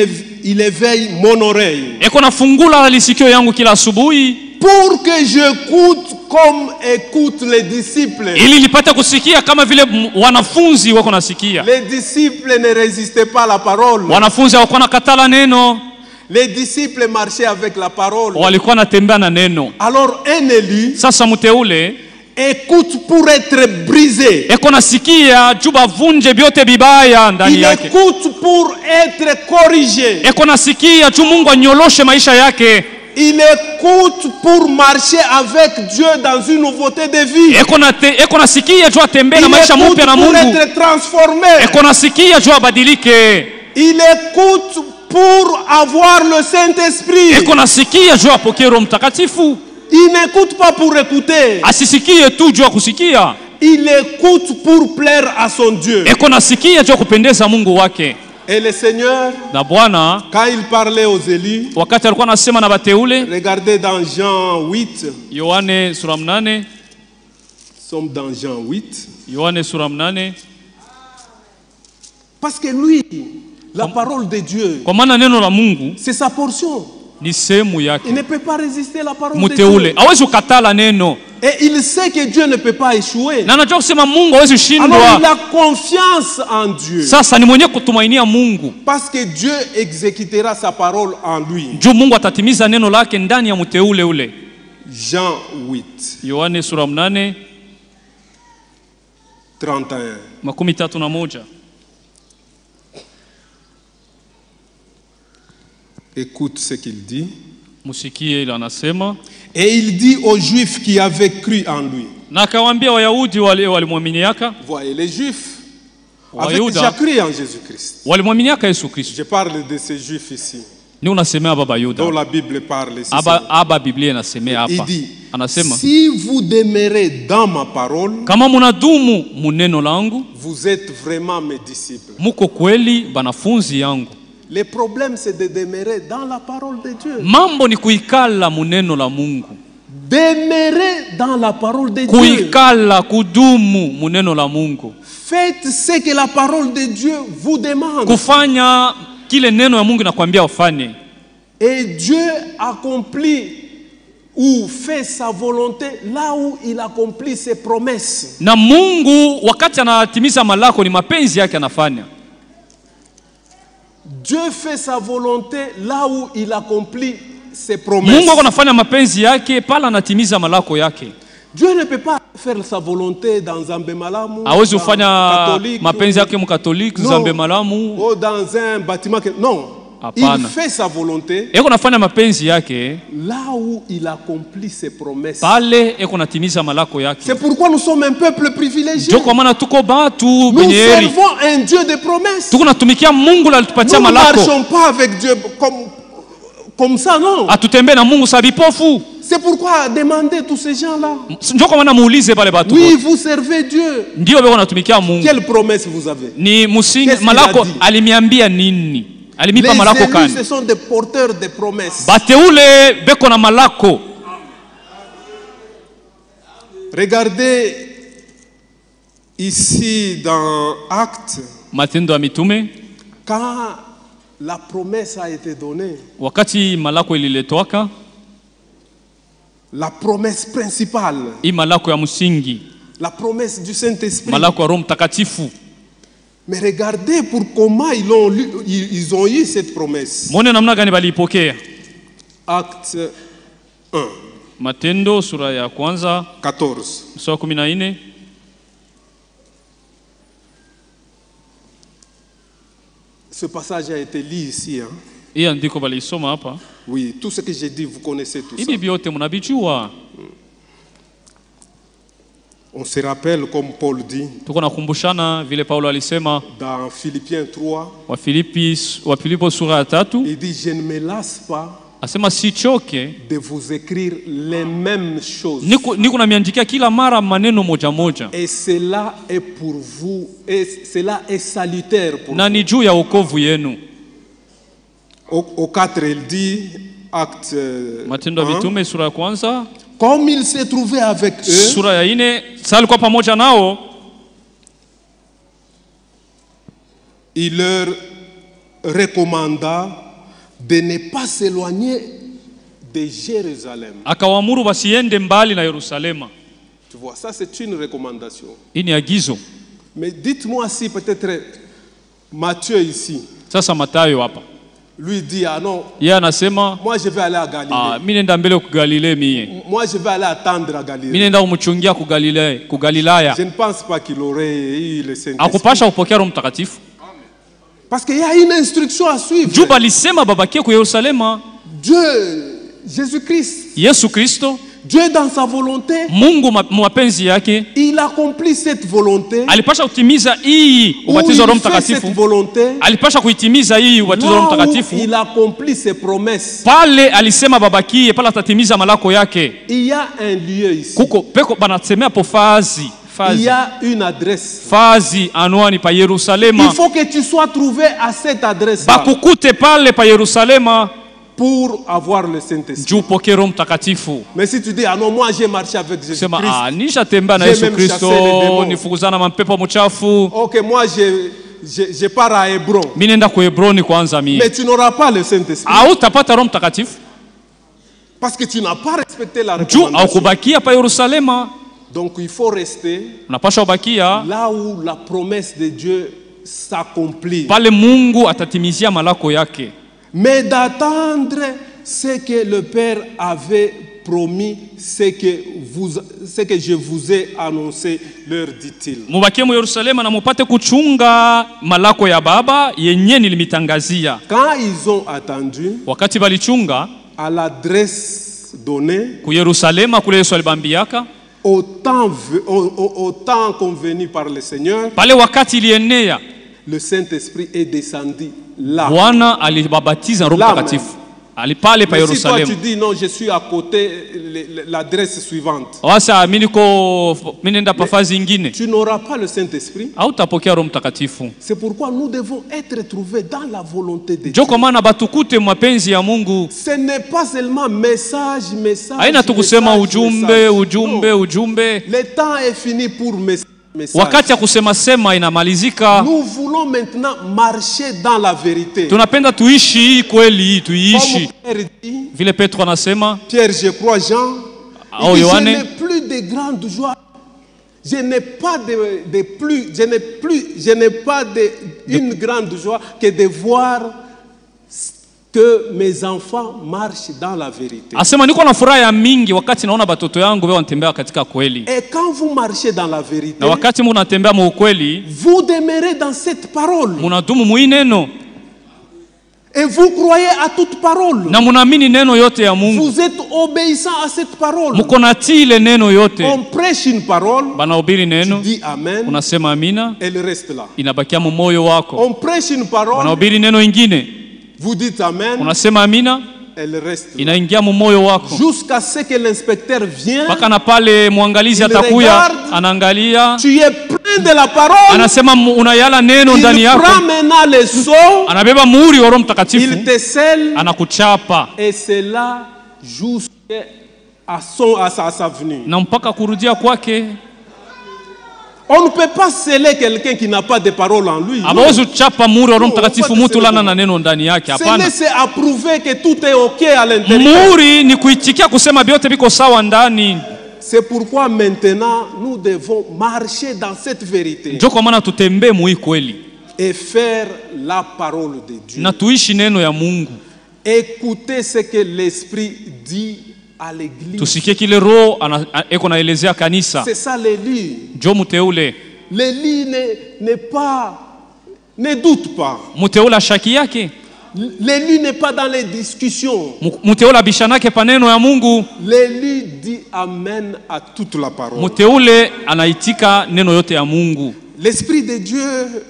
éveille mon oreille. eko nafungula lisikio yangu kila asubuhi Pour que j'écoute comme écoutent les disciples. ili nipate kusikia kama vile wanafunzi wako nasikia. Les disciples ne résistaient pas à la parole. Wanafunzi hawakuwa nakatala neno, Les disciples marchaient avec la parole. walikuwa natembea na neno. Alors un élu Sasa mteule écoute pour être brisé. eko nasikia juu bavunje vyote bibaya ndani Il yake. écoute pour être corrigé. Eko nasikia juu Mungu anyoloshe maisha yake. Il écoute pour marcher avec Dieu dans une nouveauté de vie. Eko nasikia juu atembee Il na maisha écoute mpya na pour Mungu. être transformé. Eko nasikia juu abadilike. Il écoute pour avoir le Saint-Esprit. Eko nasikia juu apokee Roho Mtakatifu. Il n'écoute pas pour écouter. Asisikie tu juu ya kusikia. Il écoute pour plaire à son Dieu. Eko nasikia juu ya kupendeza Mungu wake. Et le Seigneur, Na Bwana quand il parlait aux élus, wakati alikuwa anasema na bateule, regardez dans Jean 8, Yohane sura 8, nous sommes dans Jean 8, Yohane sura 8. parce que lui, la parole de Dieu, Kwa maana neno la Mungu c'est sa portion. ni sehemu Il yake. ne peut pas résister à la parole de Mteule Dieu. hawezi kukatala neno, Et il sait que Dieu ne peut pas échouer. na anajua kusema Mungu hawezi Alors il shindwa. a confiance en Dieu. Sasa ni mwenye kutumainia Mungu, Parce que Dieu exécutera sa parole en lui. juu Mungu atatimiza neno lake ndani ya mteule ule. Jean 8, Yohane sura 8 31. 31. Écoute ce qu'il dit. Musikie ile anasema, Et il dit aux Juifs qui avaient cru en lui. na akawaambia Wayahudi walimwaminiaka, Voyez, les Juifs avaient Wayuda déjà cru en Jésus-Christ. walimwaminiaka Yesu Kristo. Je parle de ces Juifs ici, Ni unasemea baba dont Yuda. la Bible parle ici. Aba Biblia inasemea Il hapa. dit, Anasema, si vous demeurez dans ma parole, kama munadumu muneno langu, vous êtes vraiment mes disciples. muko kweli banafunzi yangu. Le problème, c'est de demeurer dans la parole de Dieu. Mambo ni kuikala muneno la Mungu. Demeurer dans la parole de Dieu. Kuikala, kudumu muneno la Mungu. Faites ce que la parole de Dieu vous demande. Kufanya kile neno ya Mungu nakwambia ufanye. Et Dieu accomplit ou fait sa volonté là où il accomplit ses promesses. Na Mungu wakati anatimiza malako ni mapenzi yake anafanya. Dieu fait sa volonté là où il accomplit ses Mungu promesses. anafanya mapenzi yake pale anatimiza malako yake. Dieu ne peut pas faire sa volonté dans un Bemalamu, Hawezi dans kufanya un catholique, mapenzi yake mkatoliki Non. zambe malamu. ou dans un bâtiment. Non, Hapana. il fait sa volonté Eko nafanya mapenzi yake là où il accomplit ses promesses. pale eko natimiza malako yake. C'est pourquoi nous sommes un peuple privilégié. Ndio kwa maana tuko batu Nous benye heri. servons un Dieu de promesses. Tuko natumikia Mungu alitupatia Nous ne malako. marchons pas avec Dieu comme ça, non. Atutembee na Mungu sa vipofu. C'est pourquoi demandez tous ces gens-là. Ndio kwa maana muulize pale watu. Oui, vous servez Dieu. Ndio beko natumikia Mungu. Quelle promesse vous avez? Ni musingi Qu'est-ce qu'il malako a dit? alimiambia nini? Alimipa Les malako élus, kani? ce sont des porteurs de promesses. Bateule beko na malako. Regardez ici dans Actes, Matendo ya Mitume, quand la promesse a été donnée, wakati malako ililetwaka, la promesse principale, hii malako ya msingi, la promesse du Saint-Esprit. malako ya Roho Mtakatifu. Mais regardez pour comment ils ont eu cette promesse. Muone namna gani baliipokea. Acte 1, Matendo sura ya kwanza 14. mstari wa 14. Ce passage a été lu ici. Hein? Hii andiko balisoma hapa. Oui, tout ce que j'ai dit, vous connaissez tout ça. Hivi vyote mnabijua. On se rappelle, comme Paul dit, Tuko nakumbushana vile Paulo alisema dans Philippiens 3, wa Filipo sura ya 3, il dit, je ne me lasse pas asema sichoke de vous écrire les mêmes choses. niko namiandikia kila mara maneno moja moja. Et cela est pour vous, et cela est salutaire pour Na vous. ni juu ya wokovu yenu. Au 4, il dit, acte Matendo ya 1, Mitume sura ya kwanza, comme il s'est trouvé avec eux, sura ya 4, sasa alikuwa pamoja nao, il leur recommanda de ne pas s'éloigner de Jérusalem. akawaamuru wasiende mbali na Yerusalema. Tu vois, ça c'est une recommandation. Hii ni agizo. Mais dites-moi si peut-être Matthieu ici, Sasa Matayo hapa, lui dit, ah non, yeye anasema moi je vais aller à Galilée. mimi nenda mbele ku Galilea mie. Moi je vais aller attendre à Mimi Galilée. nenda kumchungia ku Galilaya. Je ne pense pas qu'il aurait eu le Saint-Esprit. Akupasha kupokea Roho Mtakatifu. Parce qu'il y a une instruction à suivre. Juba alisema babakie ku Yerusalema. Dieu, Jésus-Christ, Yesu Kristo, Dieu dans sa volonté, Mungu mapenzi yake, il accomplit cette volonté. alipasha kutimiza hii Où ubatizo wa Roho il fait cette Mtakatifu. volonté, Alipasha kuitimiza hii ubatizo wa Roho là où Mtakatifu. il accomplit ses promesses. Pale alisema babakie, pale atatimiza malako yake. Il y a un lieu ici. Kuko peko banasemea po fazi. Il y a une adresse. Fazi anwani pa Il Yerusalema. faut que tu sois trouvé à cette adresse Bakukute pale pa Yerusalema pour avoir le Saint-Esprit. juu pokee Roho Mtakatifu. Mais si tu dis, ah non, moi j'ai marché avec Sema Jésus-Christ. nishatembea na J'ai Yesu même chassé les Kristo, démons. nifukuzana mapepo mchafu. Ok, moi je pars à Hébron. Mimi nenda ku Hebroni kwanza mie. Mais tu n'auras pas le Saint-Esprit. Utapata Roho Mtakatifu Parce que tu n'as pas respecté la juu recommandation. aukubakia pa Yerusalema. Donc il faut rester Unapasha ubakia là où la promesse de Dieu s'accomplit. pale Mungu atatimizia malako yake. Mais d'attendre ce que le Père avait promis, ce que je vous ai annoncé, leur dit-il. Mubakie mu Yerusalema na mupate kuchunga malako ya Baba yenye nilimitangazia. Quand ils ont attendu, Wakati balichunga à l'adresse donnée, ku Yerusalema kule Yesu alibambiaka, au temps convenu par le Seigneur, pale wakati ilienea, le Saint-Esprit est descendu là. Bwana alibabatiza Roho Là Mtakatifu. Alipale pa Mais si toi tu Yerusalema. dis non, je suis à côté, l'adresse suivante, Wasa mimi nenda pa fazi ingine, tu n'auras pas le Saint-Esprit. hautapokea Roho Mtakatifu. C'est pourquoi nous devons être trouvés dans la volonté de Dieu. Ndio kwa maana batukute mapenzi ya Mungu. Ce n'est pas seulement message. Haina tu kusema message. ujumbe. Non. Le temps est fini pour message. Wakati ya kusema sema inamalizika. Nous voulons maintenant marcher dans la vérité. Tunapenda tuishi hii kweli hii, Comme tuiishi. Pierre dit, Vile Petro anasema, Pierre, je crois, Jean, Oh, il dit, je Yohane. n'ai plus de grande joie. Je n'ai pas une grande joie que de voir que mes enfants marchent dans la vérité. asema niko na furaha ya mingi wakati naona batoto yangu wao wanatembea katika kweli. Et quand vous marchez dans la vérité, Na wakati munatembea mu ukweli, vous demeurez dans cette parole. munadumu mu neno Et vous croyez à toute parole. na munaamini neno yote ya Mungu. Vous êtes obéissant à cette parole. Muko natii ile neno yote. On prêche une parole, Banahubiri tu neno, dis Amen, unasema amina, elle reste là. inabakia mu moyo wako. On prêche une parole, Banahubiri neno ingine, vous dites Amen, unasema amina, elle reste là. inaingia mumoyo wako Jusqu'à ce que l'inspecteur vienne, mpaka na pale mwangazi Il atakuya regarde. anaangalia, tu es plein de la parole. anasema unayala neno Il ndani yako, prend maintenant le sceau, anabeba muhuri wa Roho il Mtakatifu, te scelle, anakuchapa et c'est là jusqu'à sa venue. na mpaka kurudia kwake. On ne peut pas sceller quelqu'un qui n'a pas de parole en lui. Hawezi kuchapa muhuri wa Roho No, Mtakatifu wapate mtu lana sema. na neno ndani yake, Sceller, hapana. c'est approuver que tout est OK à l'intérieur. Muhuri ni kuitikia kusema vyote viko sawa ndani. C'est pourquoi maintenant nous devons marcher dans cette vérité Ndio kwa maana tutembee mui kweli et faire la parole de Dieu. na tuishi neno ya Mungu, Écoutez ce que l'Esprit dit à l'église. tusikie kile Roho eko naelezea kanisa. C'est ça l'élu. Njo muteule, L'élu ne doute pas. muteule ashaki yake, L'élu n'est pas dans les discussions. muteule abishanake pa neno ya Mungu. L'élu dit amen à toute la parole. Muteule anaitika neno yote ya Mungu. L'Esprit de Dieu,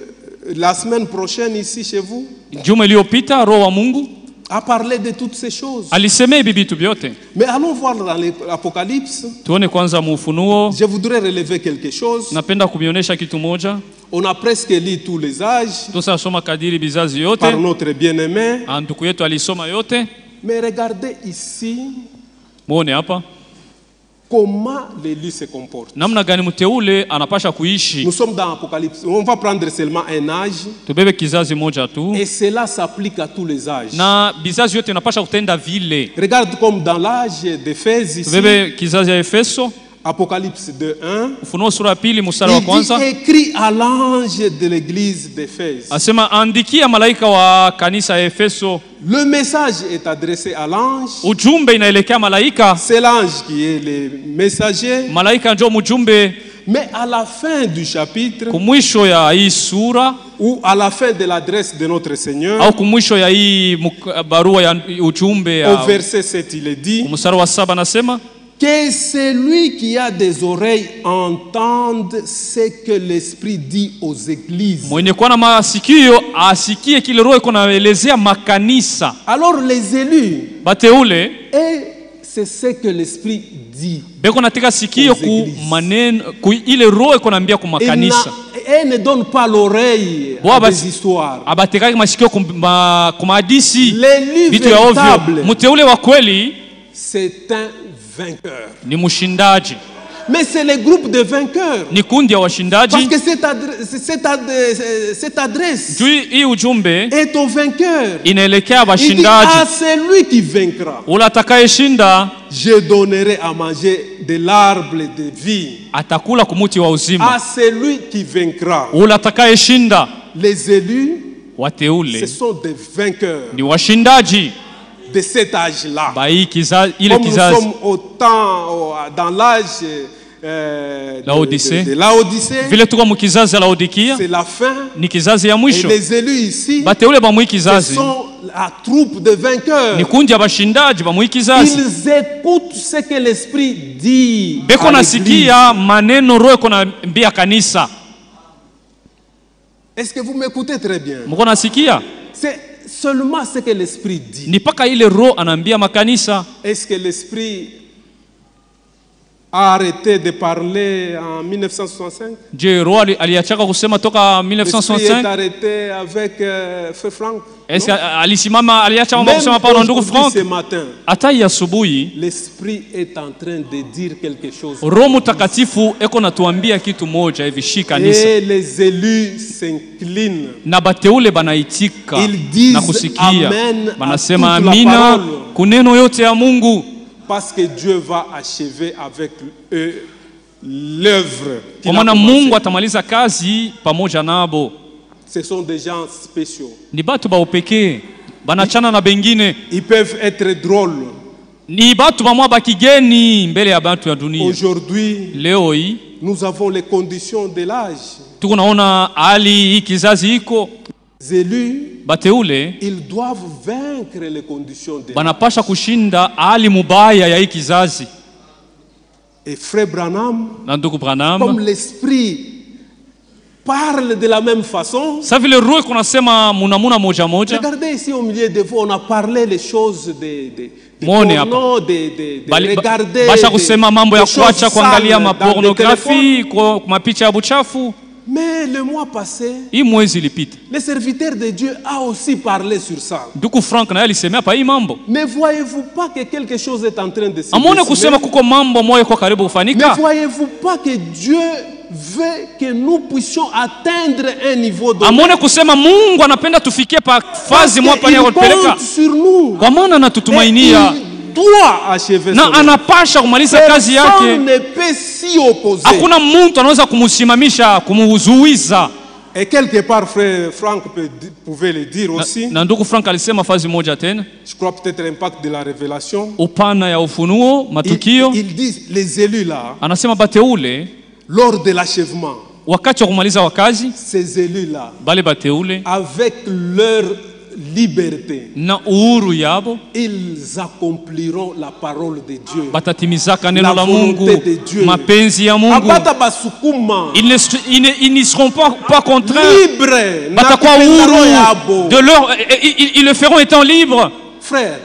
la semaine prochaine ici chez vous, Juma iliyopita Roho wa Mungu a parlé de toutes ces choses. alisemea hivi vitu vyote. Mais allons voir dans l'Apocalypse. Tuone kwanza Mufunuo. Je voudrais relever quelque chose. Napenda kumionyesha kitu moja. On a presque lu tous les âges Tusasoma kadiri bizazi yote, par notre bien-aimé. ndugu yetu alisoma yote. Mais regardez ici Muone hapa comment l'élu se comporte. namna gani mteule anapasha kuishi. Nous sommes dans l'Apocalypse. On va prendre seulement un âge. Tubebe kizazi moja tu, Et cela s'applique à tous les âges. na bizazi yote inapasha kutenda vile. Regarde comme dans l'âge d'Éphèse ici, Tubebe kizazi ya Efeso, Apocalypse 2:1. Ufunuo sura ya pili mstari wa Il dit kwanza, écrit à l'ange de l'église d'Éphèse. asema andikia malaika wa kanisa ya Efeso. Le message est adressé à l'ange. Ujumbe inaelekea malaika, C'est l'ange qui est le messager. malaika ndio mjumbe. Mais à la fin du chapitre, Kumwisho ya hii sura ou à la fin de l'adresse de notre Seigneur, au kumwisho ya hii barua ya ujumbe au ya verset 7, il est dit mstari wa 7 nasema que celui qui a des oreilles entende ce que l'Esprit dit aux églises. mwenye kuwa na masikio asikie kile Roho iko naelezea makanisa. Alors les élus, Bateule et c'est ce que l'Esprit dit. beko natika sikio ku maneno ku ile Roho iko naambia ku makanisa. Et ne donne pas l'oreille à des histoires. Abatekaki masikio ku mahadisi, L'élu vitu ya ovyo. véritable, Mteule wa kweli c'est un vainqueur. ni mshindaji, Mais c'est le groupe de vainqueurs. ni kundi ya Parce washindaji. que cette adresse Juu hii ujumbe est au vainqueur. inaelekea Il dit washindaji. à celui qui vaincra, Ule atakayeshinda je donnerai à manger de l'arbre de vie. atakula kumuti wa uzima. À celui qui vaincra. Ule atakayeshinda, Les élus, ce wateule sont des vainqueurs ni washindaji de cet âge-là. ba hii kizazi, ile Comme nous kizazi sommes dans l'âge Laodicée. de Laodicée, vile tuko mukizazi ya Laodikia, c'est la fin. ni kizazi ya Et mwisho. les élus ici, Bateule ba mwi ce kizazi sont la troupe de vainqueurs. ni kundi ya bashindaji ba mwi kizazi. Ils écoutent ce que l'Esprit dit. Beko à l'église. nasikia maneno Roho iko naambia kanisa. Est-ce que vous m'écoutez très bien? Mko nasikia? C'est seulement ce que l'Esprit dit. Ni paka ile Roho anaambia makanisa. Est-ce que l'Esprit a arrêté de parler en 1965? Je, Roho aliachaka kusema toka L'Esprit est 1965? arrêté avec Frère Franck? Est-ce alisimama aliacha mambo Même kusema pa ndugu aujourd'hui, Frank? ce matin, Hata hii asubuhi l'Esprit est en train de dire quelque chose. Roho Mtakatifu eko natuambia kitu moja hivi, shika kanisa. Et les élus s'inclinent. Na bateule banaitika Ils disent na kusikia, amen banasema à toute la amina parole. kuneno yote ya Mungu, Parce que Dieu va achever avec eux l'œuvre kwa qu'il a maana commencée. Mungu atamaliza kazi pamoja nabo. Ce sont des gens spéciaux. Ni batu ba upekee banachana na bengine, Ils peuvent être drôles. ni batu bamwa bakigeni mbele ya batu ya dunia. Aujourd'hui, Leo hii nous avons les conditions de l'âge. tuko naona hali hii kizazi iko Les élus, bateule ils doivent vaincre les conditions de l'âge. banapasha kushinda hali mubaya ya hii kizazi. Et Frère Branham, Na ndugu comme Branham, l'Esprit parle de la même façon. Sa vile roho kunasema munamuna moja moja. Regardez ici au milieu de vous, on a parlé les choses de Mwone porno, de regarder. Basha kusema mambo ya des choses kuacha kuangalia sales dans le mapornografi, kwa mapicha ya buchafu. Mais le mois passé, Hii mwezi ilipita. le serviteur de Dieu a aussi parlé sur ça. Ndugu Frank naye alisemea pa hii mambo. Ne voyez-vous pas que quelque chose est en train de se Amone dessiner? kusema kuko mambo moyo kwa karibu Ne kufanika. voyez-vous pas que Dieu veut que nous puissions atteindre un niveau de Amone kusema Mungu anapenda tufikie pa fazi mwa pale il kutupeleka. compte sur nous. Kwa maana anatutumainia Il doit achever na son anapasha kumaliza kazi Personne yake. ne peut s'y opposer. Hakuna mtu anaweza kumusimamisha, kumuzuiza. Et quelque part, frère Franck pouvait le dire aussi. Na ndugu Frank alisema fazi moja tena, Je crois peut-être l'impact de la révélation. upana ya ufunuo, matukio. Il dit les élus là, Anasema bateule lors de l'achèvement, wakati wa kumaliza wakazi, ces élus là, bale bateule avec leur liberté, na uhuru yabo ils accompliront la parole de Dieu. batatimizaka neno La la volonté Mungu, de Dieu. mapenzi ya Mungu. Abata basukuma Ils n'y seront pas contraints, libre batakuwa na uhuru kipendaro yabo. de leur, ils le feront étant libres. Frère,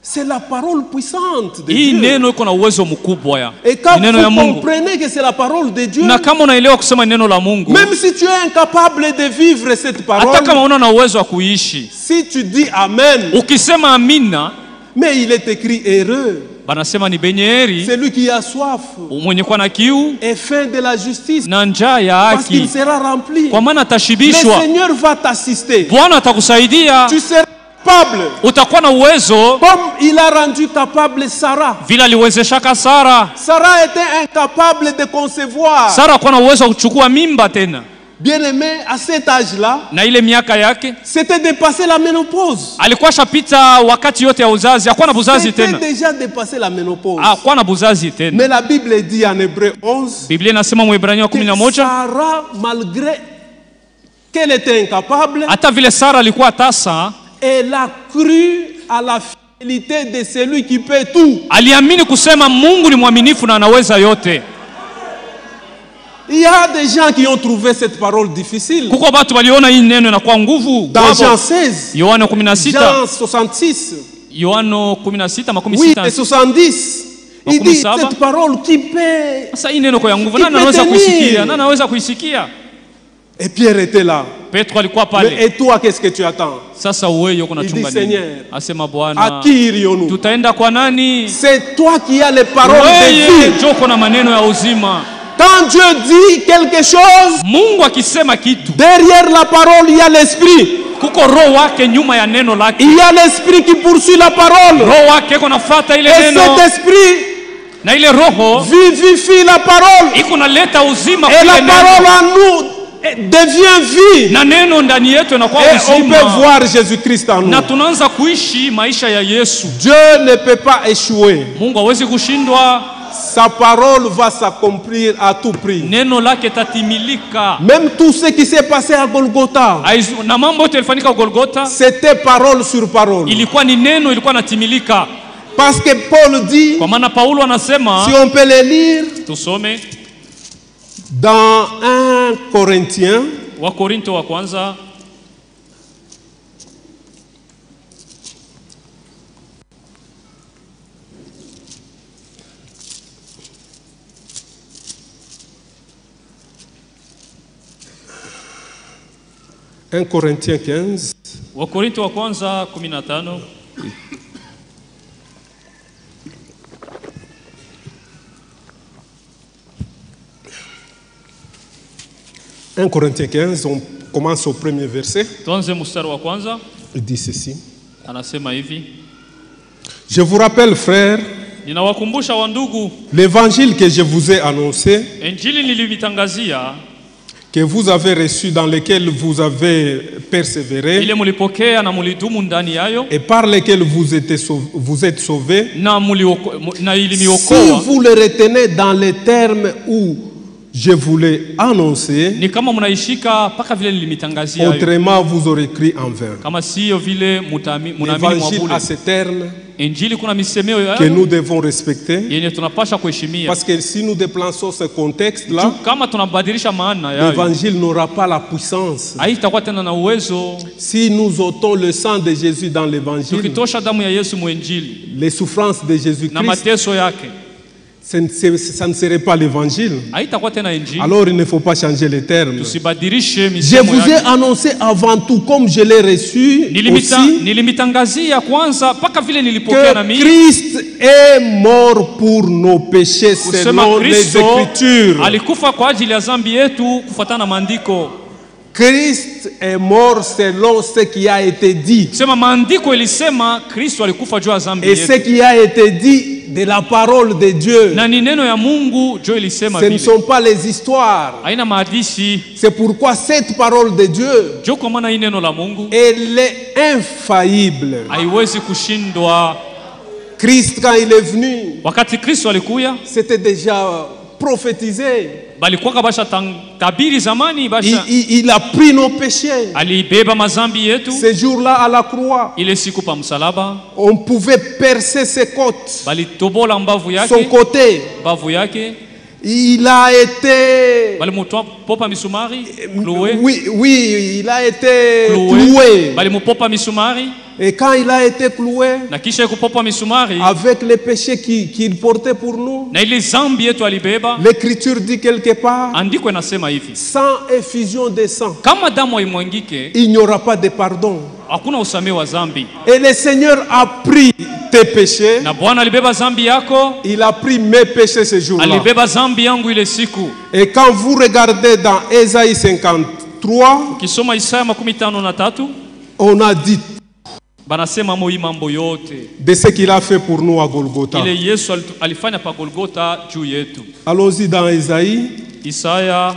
c'est la parole puissante de Hii Dieu. neno iko na uwezo mkubwa ya. Et quand Ni neno ya vous Mungu. comprenez que c'est la parole de Dieu, Na kama unaelewa kusema neno la Mungu, même si tu es incapable de vivre cette hata parole, kama una na uwezo wa kuishi, si tu dis Amen, ukisema amina, mais il est écrit heureux, banasema ni benyeri celui qui a soif mwenye kuwa na kiu et faim de la justice, na njaa ya parce qu'il haki, sera rempli. kwa maana Le atashibishwa. Seigneur va t'assister. Bwana atakusaidia, Tu seras capable, utakuwa na uwezo comme il a rendu capable Sarah. vile aliwezeshaka Sara. Sarah était incapable de concevoir. Sara kuwa na uwezo wa kuchukua mimba tena, Bien-aimé, à cet âge-là, na ile miaka yake c'était dépassé la ménopause. alikuwa shapita wakati yote ya uzazi, hakuwa na buzazi C'était tena, déjà dépassé la ménopause. hakuwa na buzazi tena. Mais la Bible dit en Hébreu 11 Biblia inasema Mwebrania que 11, Sarah, malgré qu'elle était incapable, hata vile Sara alikuwa tasa, elle a cru à la fidélité de celui qui peut tout. aliamini kusema Mungu ni mwaminifu na anaweza yote. Il y a des gens qui ont trouvé cette parole difficile. Kuko watu waliona hii neno inakuwa nguvu. Dans Jean 16, Yohana 16, Jean 66, Yohana 16 makumi oui, sita. et 70, il dit Makumi saba. cette parole qui peut. Sasa hii neno kwa ya nguvu, Qui nani anaweza peut kuisikia? tenir? Nani anaweza kuisikia? Et Pierre était là. Petro alikuwa Mais, pale. et toi, qu'est-ce que tu attends? Sasa wewe uko Il nachunga dit, nini? Seigneur, Asema À Bwana, qui irions-nous? tutaenda kwa nani? C'est toi qui as les paroles de Wewe vie. joko na maneno ya uzima. Quand Dieu dit quelque chose, Mungu akisema kitu, derrière la parole, il y a l'esprit. kuko roho wake nyuma ya neno lake. Il y a l'esprit qui poursuit la parole. Roho wake iko nafuata ile Et neno, cet esprit na ile roho vivifie la parole. iko naleta uzima Et kule la neno. parole en nous devient vie. Na neno ndani yetu inakuwa Et on peut uzima. voir Jésus-Christ en nous. Na tunaanza kuishi maisha ya Yesu. Dieu ne peut pas échouer. Mungu hawezi kushindwa, Sa parole va s'accomplir à tout prix. neno lake tatimilika. Même tout ce qui s'est passé à Golgotha, Na mambo yote yalifanyika Golgotha, c'était parole sur parole. ilikuwa ni neno, ilikuwa natimilika. Parce que Paul dit, Kwa maana Paulo anasema, si on peut le lire, tusome dans 1 Corinthiens, Wakorinto wa kwanza 1 Corinthiens 15, Wakorinto wa kwanza 15 1 Corinthiens 15, on commence au premier verset. tuanze mstari wa kwanza. Il dit ceci. Anasema hivi, Je vous rappelle, frères, ninawakumbusha wandugu, l'évangile que je vous ai annoncé, injili nilimitangazia, que vous avez reçu, dans lequel vous avez persévéré, ile mulipokea na mulidumu ndani yayo, et par lequel vous êtes sauvés, na si ilimiokoa, vous le retenez dans les termes où je voulais annoncer, Ni kama mnaishika mpaka vile nilimitangazia hayo. autrement vous aurez cru en vain. Kama sio vile munaamini mwa L'évangile bure. a ces termes Injili kuna misemeo que yayo nous devons respecter. yenye tunapasha kuheshimia. Parce que si nous déplaçons ce contexte-là, Kama tunabadilisha maana yayo, l'évangile n'aura pas la puissance. haitakuwa tena na uwezo. Si nous ôtons le sang de Jésus dans l'évangile, Tukitosha damu ya Yesu muinjili les souffrances de na Jésus-Christ, mateso yake, ça ne serait pas l'évangile. haitakuwa tena injili. Alors il ne faut pas changer les termes. Tusibadilishe Je misemo vous ai yake. annoncé avant tout, comme je l'ai reçu aussi, Nilimitangazia kwanza mpaka vile nilipokea na que mimi Christ est mort pour nos péchés kusema selon les Kristo Écritures. alikufa kwa ajili ya dhambi yetu kufuatana na maandiko. Christ est mort selon ce qui a été dit. Sema maandiko ilisema Kristo alikufa juu ya dhambi Et ce yetu. qui a été dit de la parole de Dieu, Na ni neno ya Mungu jo ilisema ce ne vile. sont pas les histoires. Haina maandishi. C'est pourquoi cette parole de Dieu, Jo kwa maana hii neno la Mungu elle est infaillible. haiwezi kushindwa. Christ, quand il est venu, Wakati Kristo alikuya, c'était déjà prophétisé. balikuwa basha tabiri zamani basha Il a pris nos péchés. alibeba mazambi yetu. Ce jour-là, à la croix, Ile siku pa msalaba on pouvait percer ses côtes, balitobola mbavu son yake, côté. mbavu yake Il a été... balimutoa popa misumari cloué, Oui, il a été cloué, cloué. balimupopa misumari Et quand il a été cloué, na kisha kupopa misumari avec les péchés qu'il portait pour nous, na ile zambi yetu alibeba. l'Écriture dit quelque part, Andiko inasema hivi, sans effusion de sang, kama damu haimwangike il n'y aura pas de pardon. hakuna usamehe wa zambi. Et le Seigneur a pris tes péchés, Na Bwana alibeba zambi yako, il a pris mes péchés ce jour-là. alibeba zambi yangu ile siku. Et quand vous regardez dans Ésaïe 53, Ukisoma Isaya 53 on a dit banasema moi mambo yote de ce qu'il a fait pour nous à Golgotha. ile Yesu alifanya pa Golgotha juu yetu. Allons-y dans Ésaïe Isaya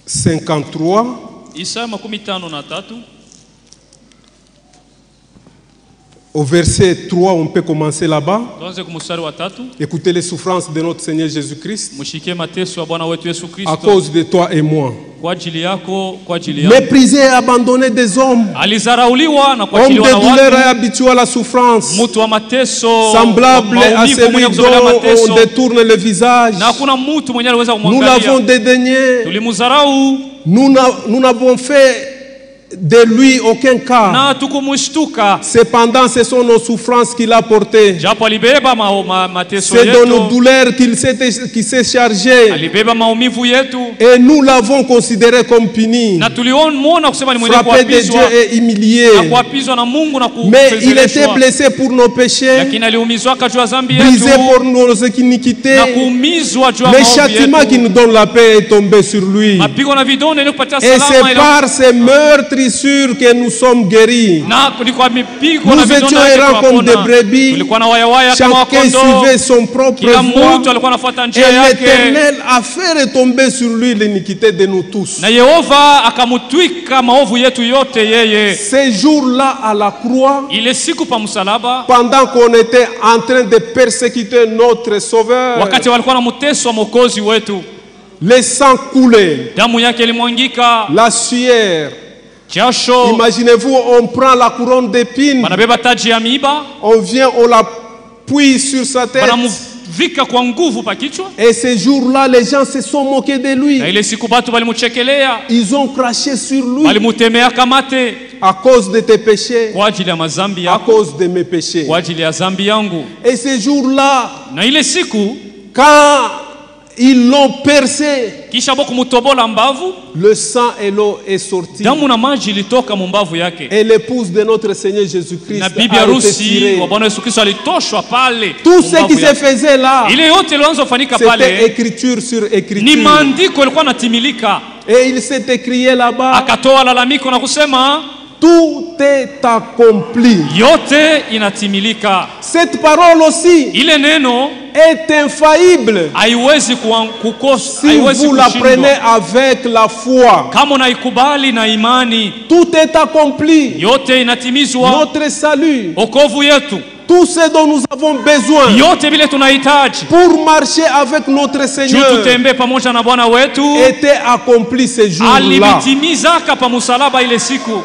53, Isaya 53 au verset 3, on peut commencer là-bas. tuanze kumstari wa 3. Écoutez les souffrances de notre Seigneur Jésus-Christ Mshike mateso ya Bwana wetu Yesu à Kristo cause de toi et moi. kwa ajili yako, kwa ajili yangu. Méprisé et abandonné des hommes, Alizarauliwa na homme kuachiliwa de na douleur et watu, habitué à la souffrance, mtu wa mateso, semblable à maumivu celui mwenye dont kuzogelea mateso, on détourne le visage. na hakuna mtu mwenye aliweza Nous l'avons kumwangalia. dédaigné, Tulimdharau nous n'avons fait de lui aucun cas. na tukumshtuka, Cependant, ce sont nos souffrances qu'il a portées. japo alibeba mateso C'est de nos yetu, douleurs qu'il s'est chargé. alibeba maumivu yetu, Et nous l'avons considéré comme puni, na tulimuona kusema ni mwenye frappé de Dieu kuapizwa et humilié. na kuapizwa na Mungu na Mais il était kufedheheshwa, blessé pour nos péchés, lakini aliumizwa juu ya dhambi brisé yetu pour nos iniquités. na kuumizwa juu ya Le maovu châtiment qui yetu. nous donne la paix est tombé sur lui. Mapigo na vidonda ili kupatia Et salama c'est ile. par ces meurtrissures que nous sommes guéris. Na kulikuwa mipigo Nous na étions vidonda yake errants comme des tukapona. brebis. Tulikuwa na wayawaya kama Chacun kondoo. suivait son propre Kila voie. mtu alikuwa anafuata Et njia yake. l'Éternel a fait retomber sur lui l'iniquité de nous tous. Na Yehova akamutwika maovu yetu yote yeye. Ces jours-là à la croix, Ile siku pa msalaba, pendant qu'on était en train de persécuter notre Sauveur, wakati walikuwa na mteso wa Mwokozi wetu, le sang coulait, damu yake ilimwangika, la sueur. jasho, Imaginez-vous, on prend la couronne d'épines, banabeba taji ya miiba, on vient, on la puise sur sa tête. banamuvika kwa nguvu pa kichwa. Et ces jours-là, les gens se sont moqués de lui. Na ile siku batu balimuchekelea, Ils ont craché sur lui balimutemea kamate à cause de tes péchés, kwa ajili ya mazambi à yako, cause de mes péchés. kwa ajili ya zambi yangu. Et ces jours-là, Na ile siku quand ils l'ont percé, kisha bo kumutobola mbavu, le sang et l'eau est sorti. damu na maji ilitoka mumbavu yake, Et l'épouse de notre Seigneur Jésus-Christ na a bibi été harusi tirée. wa Bwana Yesu Kristo alitoshwa pale. Tout ce mumbavu qui se yake. faisait là, Ile yote ilianza kufanyika c'était pale, écriture sur ni écriture. maandiko yalikuwa natimilika. Et il s'est écrié là-bas, Akatoa lalamiko na kusema, tout est accompli. yote inatimilika. Cette parole aussi Ile neno est infaillible haiwezi kukosa, si haiwezi vous la kushindwa. prenez avec la foi. Kama unaikubali na imani, Tout est accompli. yote inatimizwa. Notre salut, Okovu yetu, tout ce dont nous avons besoin yote vile tunahitaji pour marcher avec notre juu Seigneur tutembee pamoja na Bwana wetu, était accompli ce jour-là. alivitimizaka pa msalaba ile siku.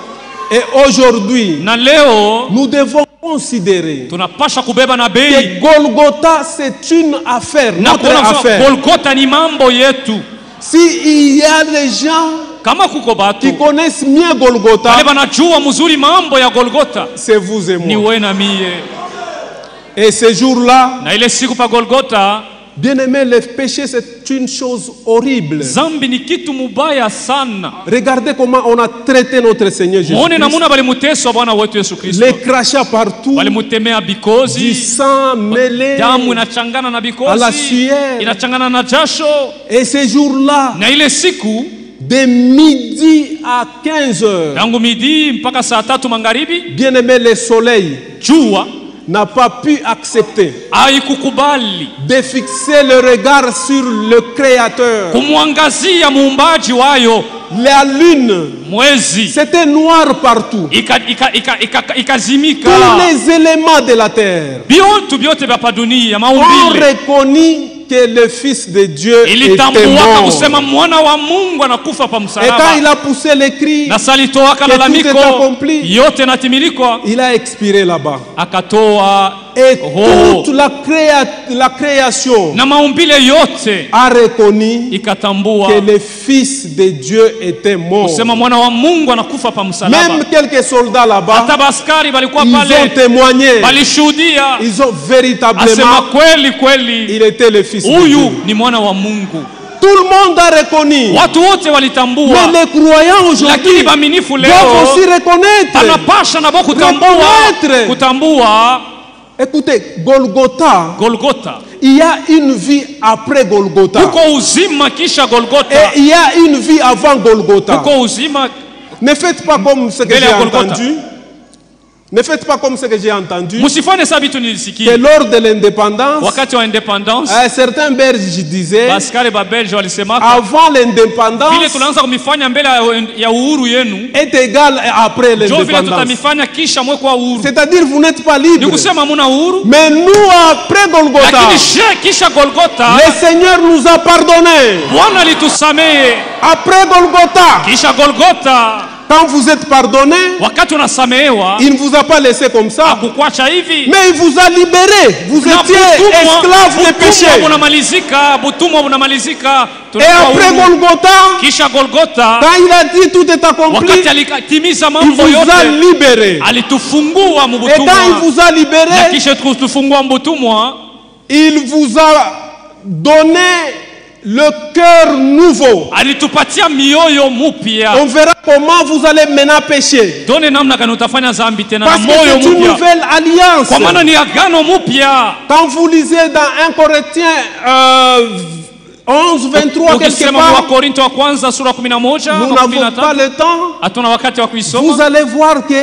Et aujourd'hui, Na leo nous devons considérer tunapasha kubeba na que bei Golgotha, c'est une affaire, na notre kuona affaire. Golgotha ni mambo yetu. S'il y a des gens Kama kuko batu qui connaissent mieux Golgotha, wale banajua mzuri mambo ya Golgotha, c'est vous et ni moi. wewe na mie. Et ce jour-là, Na ile siku pa Golgotha, bien aimé, le péché, c'est une chose horrible. zambi ni kitu mubaya sana. Regardez comment on a traité notre Seigneur Muone Jésus-Christ. namuna balimuteswa Bwana wetu Yesu Kristo, Les crachats partout, walimutemea du bikozi, sang mêlé. damu inachangana na À la bikozi, sueur. inachangana na jasho. Et ce jour-là, Na ile siku de midi à 15 heures, tangu midi mpaka saa 3 magharibi, bien aimé, le soleil jua n'a pas pu accepter haikukubali de fixer le regard sur le Créateur. kumwangazia muumbaji wayo. La lune, Mwezi c'était noir partout. ikazimika. Tous les éléments de la terre Vyote vyote vya dunia ont maumbile reconnu que le Fils de Dieu était ilitambuaka mort. kusema mwana wa Mungu anakufa pa Et quand msalaba. il a poussé les cris, Na salitoaka que tout lalamiko est accompli, yote natimilikwa, il a expiré là-bas. akatoa Et roho toute la création na maumbile yote a reconnu ikatambua que le Fils de Dieu était mort. kusema mwana wa Mungu anakufa pa msalaba. Même quelques soldats là-bas, Hata baskari balikuwa ils ont pale témoigné. balishuhudia, Ils ont asema véritablement, kweli kweli il était le Fils de huyu Dieu. ni mwana wa Mungu. Tout le monde a reconnu. Watu wote Mais walitambua, les croyants aujourd'hui lakini baminifu doivent leo aussi reconnaître. anapasha nabo Reconnaître. kutambua Écoutez, Golgotha, Golgotha. il y a une vie après Golgotha. Kuko uzima kisha Golgotha, Et il y a une vie avant Golgotha. kuko uzima. Ne faites pas comme ce que Mbele j'ai ya Golgotha. entendu. Ne faites pas comme ce que j'ai entendu. Musifanye sabi tu Que nilisikia lors de l'indépendance, wakati wa independence, certains Belges disaient, baskari ba Belge walisemaka avant vile l'indépendance tunaanza kumifanya mbele ya uhuru yenu est égal après ndio vile l'indépendance. tutamifanya kisha mwe kwa uhuru. C'est-à-dire vous n'êtes pas Ni libre. kusema muna uhuru, Mais nous, après Golgotha, lakini kisha Golgotha le Seigneur nous a pardonné. Bwana alitusamehe. Après Golgotha, Kisha Golgotha, quand vous êtes pardonné, wakati unasamehewa il ne vous a pas laissé comme ça, akukwacha hivi, mais il vous a libéré. Vous na étiez esclave des péchés. butumwa bunamalizika. Et après Golgotha, Kisha Golgotha, quand il a dit tout est accompli, wakati alitimiza il mambo vous a yote, libéré. alitufungua Et quand il mbutumwa, vous a na libéré, kisha tutufungua mbutumwa, il vous a donné le cœur nouveau. alitupatia mioyo mupya. On verra comment vous allez maintenant pécher. Tuone namna gani utafanya zambi tena na Parce que moyo c'est une mupya, nouvelle alliance. kwa maana ni agano mupya. Quand vous lisez dans 1 Corinthiens 11, 23, quelque Ukisema wa part, Korinto wa kwanza sura 11 nous makumi n'avons na pas tatu, le temps. hatuna wakati wa Vous kuisoma. allez voir que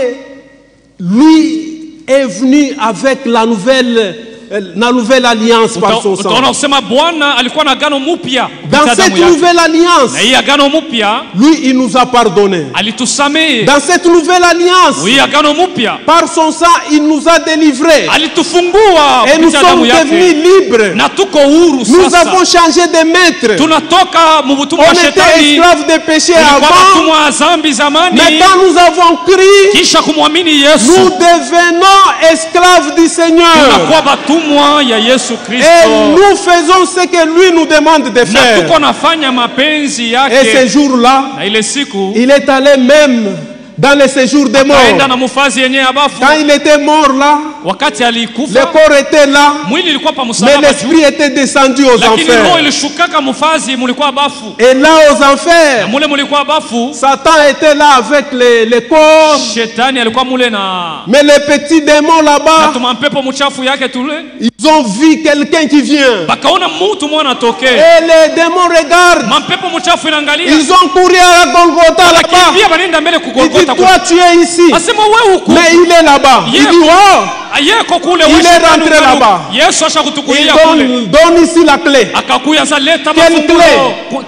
lui est venu avec la nouvelle alliance par son sang. Utaona kusema Bwana alikuwa na agano mupya Dans kupitia cette damu yake. nouvelle alliance, Na hii agano mupya lui, il nous a pardonné. alitusamehe. Dans cette nouvelle alliance, Hii agano mupya par son sang, il nous a délivrés. alitufungua Et nous kupitia damu sommes devenus yake, libres. na tuko huru Nous sasa. avons changé de maître. Tunatoka mubutumwa On wa était shetani, esclaves des péchés tulikuwa avant. watumwa wa dhambi zamani. Mais quand nous avons crié, Kisha kumwamini nous Yesu devenons esclaves du Seigneur. tunakuwa batumwa ya Yesu Et Kristo, nous faisons ce que lui nous demande de na faire. tuko nafanya mapenzi Et yake. ce jour-là, Na ile siku il est allé même dans le séjour des kaenda morts. na mufazi yenye ya bafu. Quand il était mort là, Wakati le alikufa corps était là, mwili ilikuwa pa mais msalaba juu, l'esprit était descendu aux lakini roho enfers. ilishukaka mufazi, mulikuwa bafu, Et là, aux na enfers, mule mulikuwa bafu. Satan était là avec les corps, Shetani alikuwa mule na mais les petits démons là-bas, tumampepo mchafu yake tule, ils ont vu quelqu'un qui vient. bakaona mtu mwana atoke, Et les démons regardent. mampepo mchafu inaangalia, Ils ont couru à Golgotha là-bas. pia banenda mbele Ils disent, kugolgota toi tu es ici, asema wewe huku mais il est là-bas. Il dit wow, ayeko kule il est rentré là-bas. Yesu Il ashakutukulia kule donne ici la clé. akakuya zaleta Quelle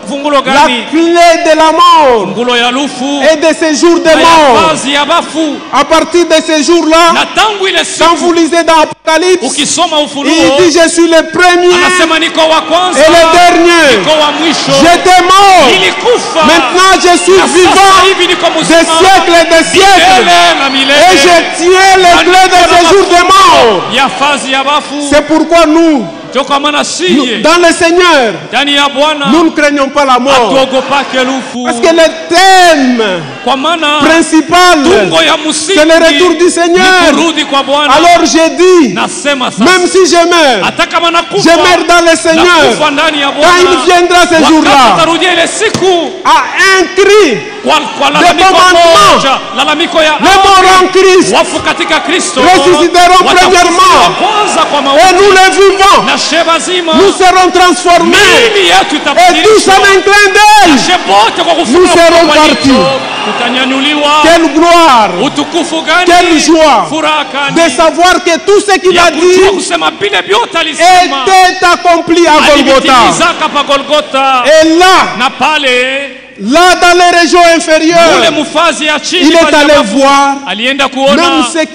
fungulo La gani clé de la mort fungulo ya lufu et de ces jours de na ya mort. kazi ya bafu À partir de ces jours-là, na tangu ile quand vous siku lisez dans Apocalypse, ukisoma il Ufunuo dit je suis le premier anasema niko wa kwanza et le dernier. niko wa mwisho J'étais mort. nilikufa Maintenant je suis na sasa vivant hivi niko des mzima siècles et des siècles. milele na Et milele je tiens les clés de ces jours de mort. ya fazi ya bafu C'est pourquoi nous, ndio kwa maana siye dans le Seigneur, ndani ya Bwana nous ne craignons pas la mort. hatuogopake lufu Parce que le thème kwa maana principal, tungo ya msingi c'est le retour du ni Seigneur. kurudi kwa Bwana. Alors j'ai dit, Nasema sasa même si je meurs, hata kama nakufa je meurs dans le Seigneur. nakufa ndani ya Quand il Bwana viendra ce wakati jour-là, atarudia ile siku à un cri, kwa lalamiko commandement. moja, lalamiko ya les morts en Christ, wafu katika Kristo ressusciteront watafufuliwa premièrement. kwanza kwa Et mauti nous les vivants, na sheba zima nous serons transformés. miili yetu Et tous en itabadilishwa un clin d'œil. shebote kwa Nous kufunga serons kwa partis. jicho tutanyanyuliwa. Quelle gloire, Utukufu gani, quelle joie furaha de gani savoir que tout ce qu'il ya a kujua dit kusema vile vyote alisema était accompli à Golgotha. alivitimizaka pa Golgotha. Et là, Na pale dans les régions ule inférieures, mfazi ya chini il est pale allé ambapo voir alienda même kuona ceux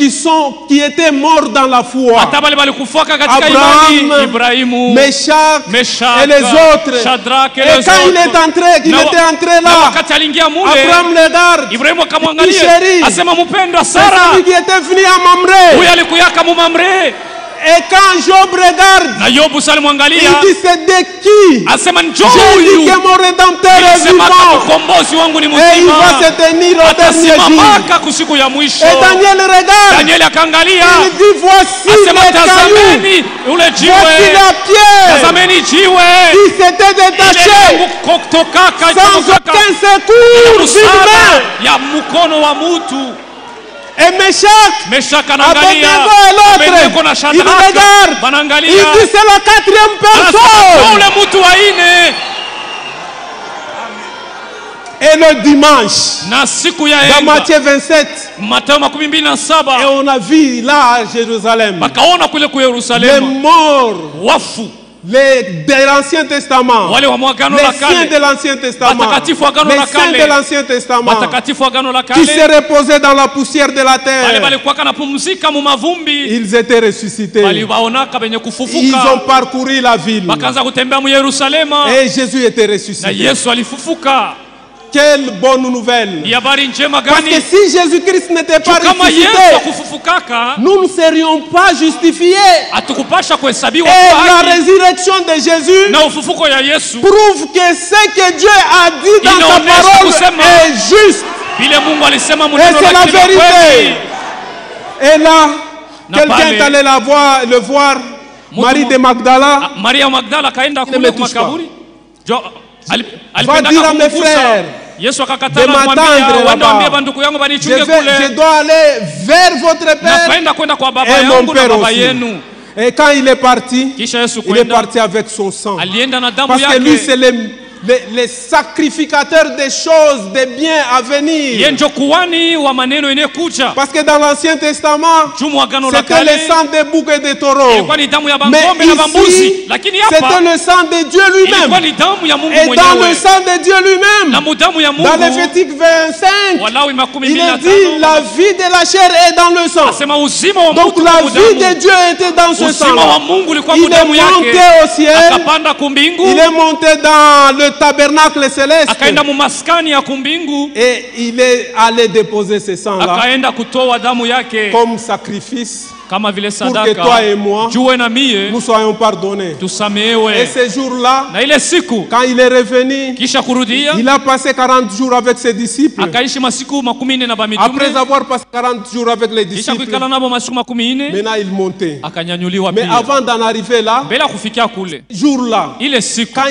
qui étaient morts dans la foi. hata wale walikufaka katika Abraham, imani, Ibrahimu, Meshach Meshach, et les autres. Shadrach et Et les quand il est autres. entré, qu'il Na était entré na là, wakati aliingia mule Abraham le regarde. Ibrahimu Il akamwangalia chérit. asema mpendwa C'est Sara, celui qui était venu à Mamré. huyu alikuyaka mumamre. Et quand Job regarde, Na Yobu il salimwangalia dit c'est de qui? asema njoo J'ai dit huyu, que mon rédempteur est nilisema hata vivant. mkombozi wangu ni Et il va mzima, se tenir au dernier jour. atasimamaka kusiku ya mwisho. Et Daniel regarde. Danieli akaangalia Il dit voici asema les cailloux. tazameni ule Voici jiwe, la pierre tazameni jiwe qui s'était détachée kutokaka sans aucun secours msaada humain. ya mkono wa mutu. Et Meshach, Meshaki Abednego anaangalia, et Abednego na l'autre, il Shadraka regarde. Il wanaangalia, dit c'est la quatrième anasema personne. ule mtu wa ine. Et le dimanche, Na siku ya dans enga Matthieu 27, Mathayo 27 et on a vu là à Jérusalem, bakaona kule ku les Yerusalemu morts wafu de l'Ancien Testament, wale wa Agano les la saints de kale, l'Ancien Testament, Watakatifu wa Agano la les saints Kale. de l'Ancien Testament, watakatifu wa Agano la qui se kale reposaient dans la poussière de la wale terre, walikuwa kanapumzika mu mavumbi, ils étaient ressuscités. waliwaonaka benye Ils kufufuka, ont parcouru la ville. wakaanza kutembea mu Yerusalema Et Jésus était na ressuscité. Yesu alifufuka. Quelle bonne nouvelle. Ni habari njema Parce que gani? si Jésus-Christ n'était pas Kama Yesu ressuscité, akufufukaka, nous ne serions pas justifiés. hatukupasha kuhesabiwa Et kwa la haki. résurrection de Jésus Na ufufuko ya Yesu prouve que ce que Dieu a dit dans sa inaonesha parole kusema est juste. vile Mungu alisema Et muneno c'est la lake ni kweli. vérité. Et là, Na quelqu'un pale, est allé le voir, Marie de Magdala. Maria Magdala kaenda Ne kule me kwa touche pas. makaburi. Va dire à mes frères Yesu de akakatala m'attendre kumwambia là-bas. wenda ambie banduku yangu Je banichunge je kule. dois aller vers votre Père Napenda kwenda kwa baba et mon yangu na Père baba aussi. yenu. Et quand il est parti, Kisha Yesu il est kwenda parti avec son sang. alienda na damu Parce que lui, yake. c'est les sacrificateurs des choses, des biens à venir. Yeye ndio kuhani wa maneno yenekuja. Parce que dans l'Ancien Testament, Jumu agano la c'était le kale sang des boucs et des taureaux. ilikuwa ni damu ya Mais bangombe na bambuzi, ici, lakini c'était hapa le sang de Dieu ilikuwa lui-même. ni damu ya Mungu Et dans le mwenyewe sang de Dieu na lui-même, mudamu ya dans Mungu. Lévitique 25, Walawi makumi il mbili na est dit la tano vie de la chair est dans le sang. asema uzima wa Donc mtu la kwa vie damu. de Dieu était dans ce Uzima wa sang. Mungu ulikuwa Il kwa est damu monté yake. au ciel. Akapanda kumbingu, Il est monté dans le tabernacle céleste. akaenda mu maskani ya kumbingu, Et il est allé déposer ce sang-là akaenda kutoa damu yake comme sacrifice kama vile pour que sadaka, toi et moi, juwe na mie nous soyons pardonnés. Et tusamehewe. ce jour-là, Na ile siku quand il est revenu, kisha kurudia, il a passé 40 jours avec ses disciples. akaishi masiku makumi nne na Après bamitume, avoir passé 40 jours avec les kisha disciples, kuikala nabo masiku makumi nne maintenant il montait. akanyanyuliwa Mais pia. avant d'en arriver là, Mbele ya kufikia kule jour-là, ile siku, quand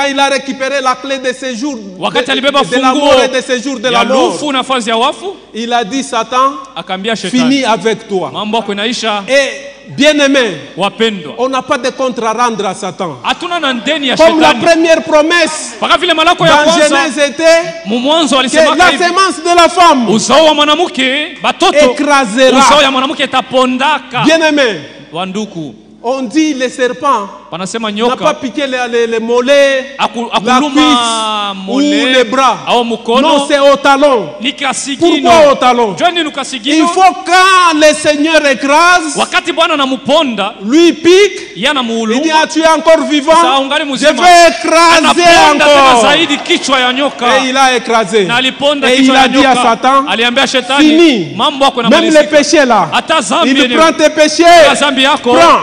il a récupéré la clé de séjour wakati alibeba de la funguo mort et de séjour de ya la mort, lufu nafasi ya wafu, il a dit Satan, akaambia fini shetani, avec toi. mambo yako inaisha. Et bien-aimés, wapendwa, on n'a pas de compte à rendre à Satan. hatuna na ndeni ya Comme la shetani. première promesse Paka vile malako ya dans kwanza Genèse était mwanzo que alisema la hivi, sémence de la femme uzao wa mwanamke batoto, écrasera. uzao ya mwanamke itapondaka. Bien-aimés, Wanduku, on dit les serpents panasema n'a pas nyoka piqué les mollets, la akuluma cuisse ou mole les bras. au Non, mkono c'est au talon. ni kasigino. Pourquoi au talon? Joni Il nukasigino. faut quand le Seigneur écrase, Wakati Bwana anamuponda lui pique, yana il dit muuluma, ah, tu es encore vivant, sasa ungali je mzima, vais écraser anaponda tena encore. zaidi kichwa ya nyoka. Et il a écrasé. Na aliponda Et il kichwa a ya dit à nyoka. Satan, Aliambia shetani, fini. mambo yako Même les yanamalizika. péchés là, Hata zambi il yenyewe. prend tes péchés, Hata zambi yako prends.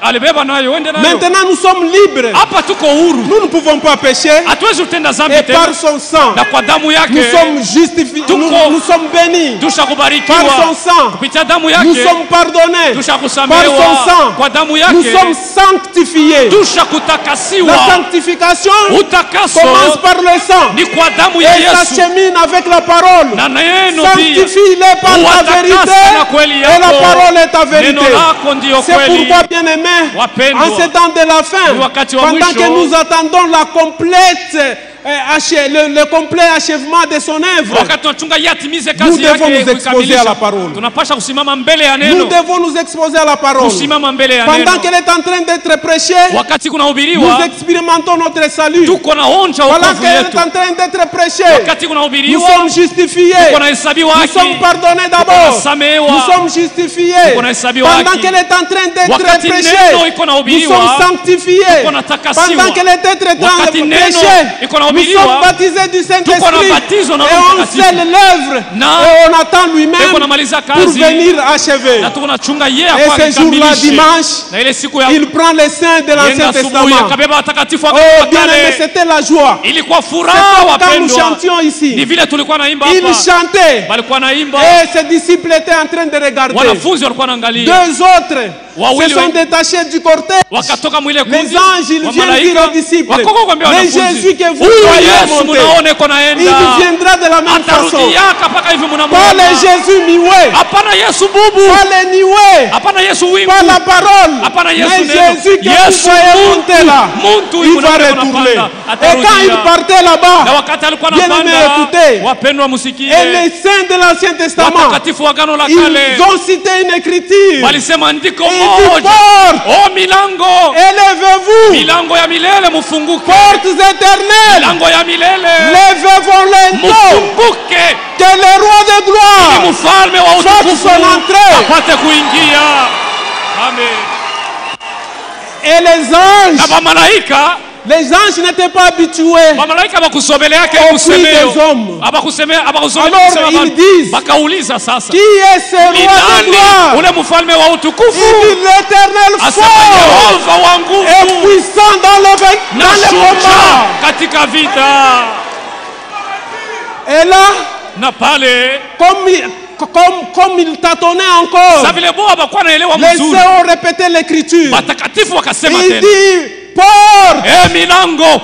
alibeba nayo, uende nayo. Maintenant nous sommes libres. Hapa tuko huru, Nous ne pouvons pas pécher. hatuwezi kutenda zambi Et tena, par son sang, na kwa damu nous yake sommes justifiés, nous sommes bénis. Par tushakubarikiwa. son sang, Kupitia damu nous yake sommes pardonnés. Par tushakusamehewa. son sang, Kwa damu nous yake sommes sanctifiés. tushakutakasiwa. La sanctification Utakaso commence par le sang ni kwa damu ya et Yesu s'achemine avec la parole. na neno pia. Sanctifie-les par la Uwatakase vérité na kweli et la yako. parole est ta vérité. Neno lako ndiyo C'est kweli. pourquoi, bien-aimés, Wapendwa, en ce temps de la fin, ni wakati wa pendant mwisho, que nous attendons la complète, le complet achèvement de son œuvre, wakati tunachunga yeye atimize nous kazi devons nous yake exposer à kuikamilisha, la parole. tunapasha kusimama mbele ya Nous neno, devons nous exposer à la parole. kusimama mbele ya Pendant neno. qu'elle est en train d'être prêchée, Wakati nous kunahubiriwa expérimentons notre salut. tuko na onja Pendant wokovu qu'elle est yetu. en train d'être prêchée, Wakati nous kunahubiriwa sommes justifiés. tuko na hesabiwa Nous haki, sommes pardonnés d'abord. tunasamehewa. Nous sommes justifiés. Tuko na hesabiwa Pendant haki. qu'elle est en train d'être Wakati prêchée, neno iko nous nahubiriwa, sommes sanctifiés. tuko na takasiwa. Pendant qu'elle est en train Wakati de neno prêcher, iko nous nahubiriwa, sommes baptisés du tuko na Saint-Esprit. batizo na Et Roho on Mtakatifu. scelle l'œuvre. Na Et on attend lui-même tuko namaliza pour kazi venir achever. na tuko nachunga yeye Et kwa ce jour-là, akamilishe. dimanche, Na ile siku ya il prend les saints de l'Ancien yenda asubuhi Testament. akabeba watakatifu Oh, wa bien aimé, kale. c'était la joie. Ilikuwa C'est furaha comme quand nous wapendwa, chantions ni ici. vile tulikuwa naimba Il hapa, chantait. walikuwa naimba, Et ses disciples étaient en train de regarder. wanafunzi walikuwa naangalia, Deux autres Wawili se sont détachés du cortège. wakatoka mwile Les kundi, anges, ils viennent dire wamalaika aux disciples, wakoko kuambia mais wanafunzi, Jésus que vous huyu voyez Yesu monter, munaone ko il naenda viendra de la même façon. atarudiaka mpaka hivi Pas le mnamuona. Jésus mioué, Hapana Yesu bubu, pas le nioué, hapana Yesu wingu, pas la parole, hapana mais Yesu neno. Jésus que Yesu vous voyez monter là, muntu il va munaone retourner. kunapanda, Et quand il atarudia. partait Na là-bas, wakati alikuwa bien aimé, anapanda, écoutez, wapendwa musikie, et les saints de l'Ancien Testament, watakatifu wa Agano la ils Kale ont cité une écriture. walisema andiko Il dit moja, porte, o milango, élevez-vous, milango ya milele mufunguke, portes éternelles, milango ya milele levez vos linteaux, mufunguke, que le roi de ili gloire mfalme wa fasse utukufu son entrée. apate kuingia. Amen. Et les Na anges, bamalaika, les anges n'étaient pas habitués bamalaika bakusomele yake au cri kusemeo, des hommes. abakusomele Alors ils disent, bakauliza sasa, qui est ce ni roi de nani gloire? ule mfalme wa Il utukufu? dit l'éternel Asema fort Yehova wa et nguvu puissant dans le na combat. shujaa katika vita. Et là, Na pale comme il tâtonnait encore, sa vile boa bakuwa naelewa les mzuri, saints ont répété l'écriture. watakatifu wakasema Il tena, dit, porte, milango,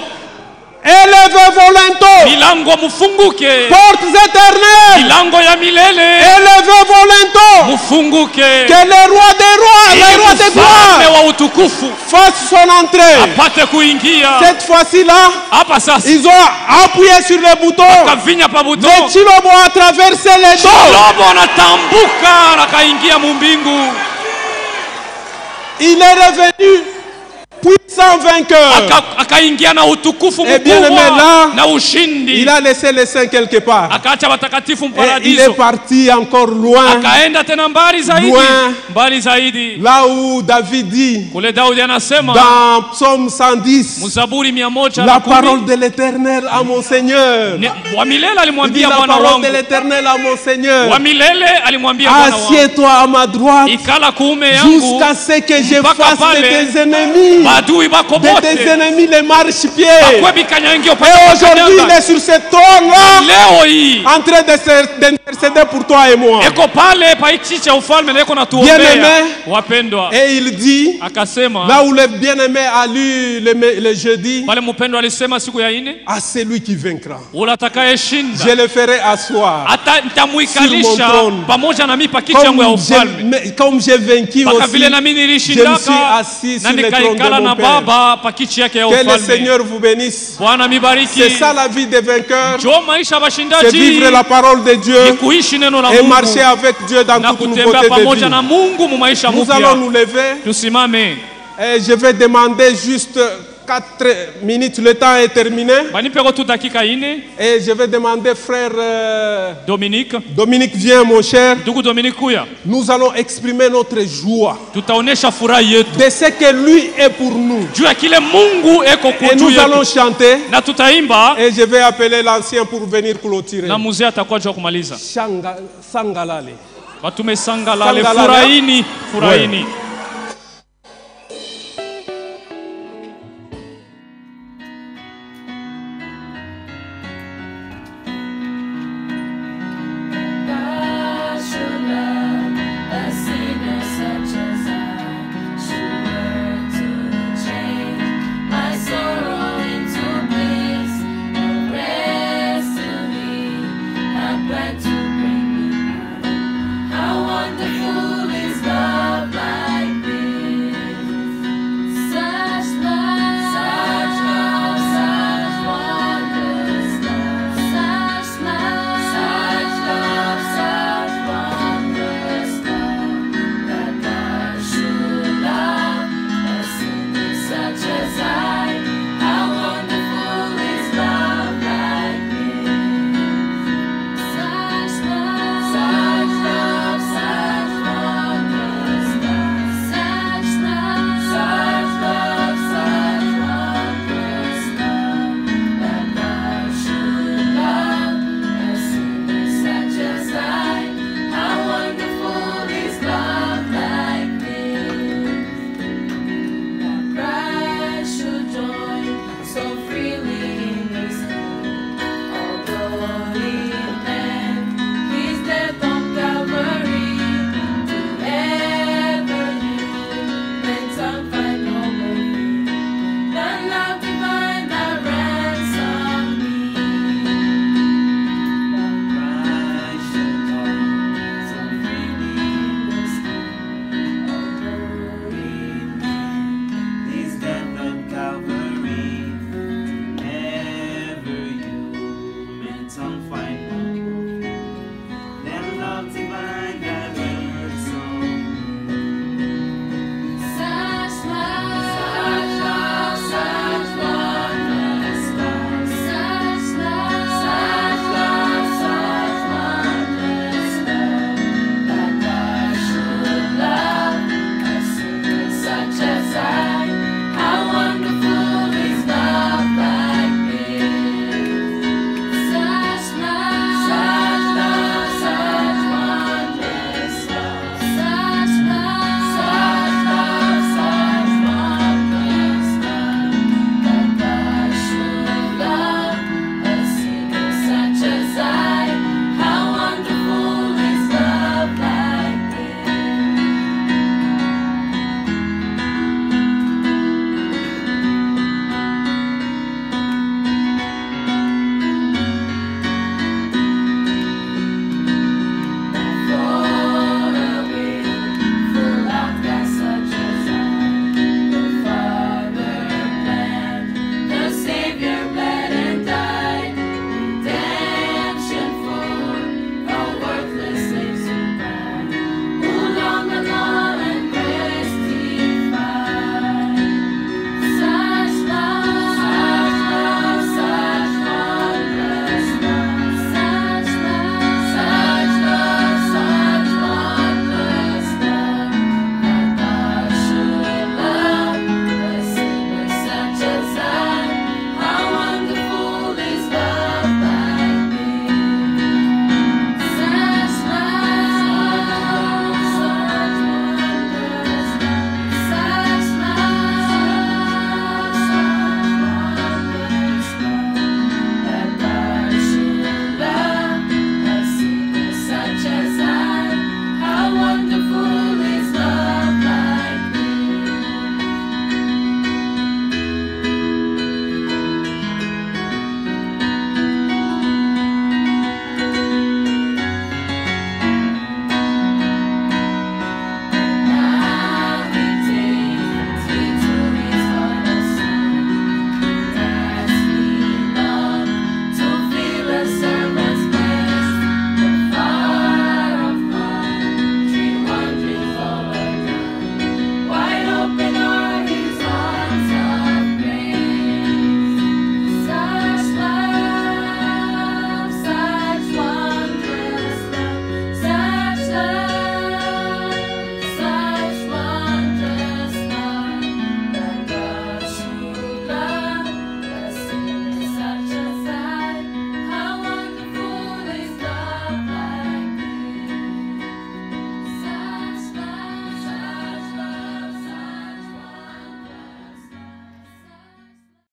élevez vos linteaux, milango mufunguke, portes éternelles, milango ya milele élevez vos linteaux, mufunguke, que le roi des rois, le ili roi de mfalme gloire, wa utukufu fasse son entrée. apate kuingia. Cette fois-ci-là, Hapa sasa ils ont appuyé sur le bouton. kavinya pa buto, Le Chilobo a traversé les dos. Lobo anatambuka na kaingia mumbingu, Il est revenu puissant vainqueur. akaingia na utukufu Eh bien, mais là, mkubwa na ushindi, Il a laissé les saints quelque part. akaacha watakatifu Et il mparadiso, est parti encore loin, akaenda tena mbali zaidi, Loin. mbali zaidi, là où David dit, kule Daudi anasema dans Psaume 110, Mzaburi 110, la parole de l'Éternel à mon Seigneur. wa milele Il dit alimwambia la Bwana parole wangu, de l'Éternel à mon wa Seigneur. milele alimwambia Bwana wangu, Assieds-toi à ma droite ikala kuume yangu jusqu'à ce que je mpaka fasse de pale tes ennemis baadui bako de bote tes ennemis les marche-pieds. bakwe bikanyangio Et aujourd'hui, il est sur ce trône-là, leo hii en train d'intercéder pour toi et moi. eko pale pa ichi cha ufalme na eko Bien natuombea aimé. wapendwa. Et il dit, Akasema là où le bien-aimé a lu le jeudi, pale mpendwa alisema siku ya ine, à celui qui vaincra, unatakayeshinda je le ferai asseoir. hata nitamuikalisha Sur mon trône. pamoja na mimi pa kiti yangu ya ufalme, Comme j'ai vaincu mpaka aussi, vile na mimi je me suis nilishindaka assis na sur le trône nikaikala de na mon Père. baba pa kiti yake ya Que le ufalme. Seigneur vous bénisse. Bwana mibariki. C'est ça la vie des vainqueurs. Jo maisha ya C'est bashindaji vivre la parole de ni Dieu kuishi neno la et Mungu marcher avec Dieu dans na toute kutembea nouveauté de pamoja na vie. Mungu mu maisha Nous allons mpya. nous lever Tusimame. et je vais demander juste 4 minutes. Le temps est terminé. Banipeko tu dakika ine. Et je vais demander, frère Dominique, Dominique, viens mon cher. ndugu Dominique kuya. Nous allons exprimer notre joie Tutaonesha furaha yetu de ce que lui est pour nous. juu ya kile Mungu eko Et kutu nous allons yetu, chanter. na tutaimba Et je vais appeler l'ancien pour venir clôturer. na muzee atakuwa juu ya kumaliza. Sangalale. Watume sangalale, Sangalale. furahini, furahini.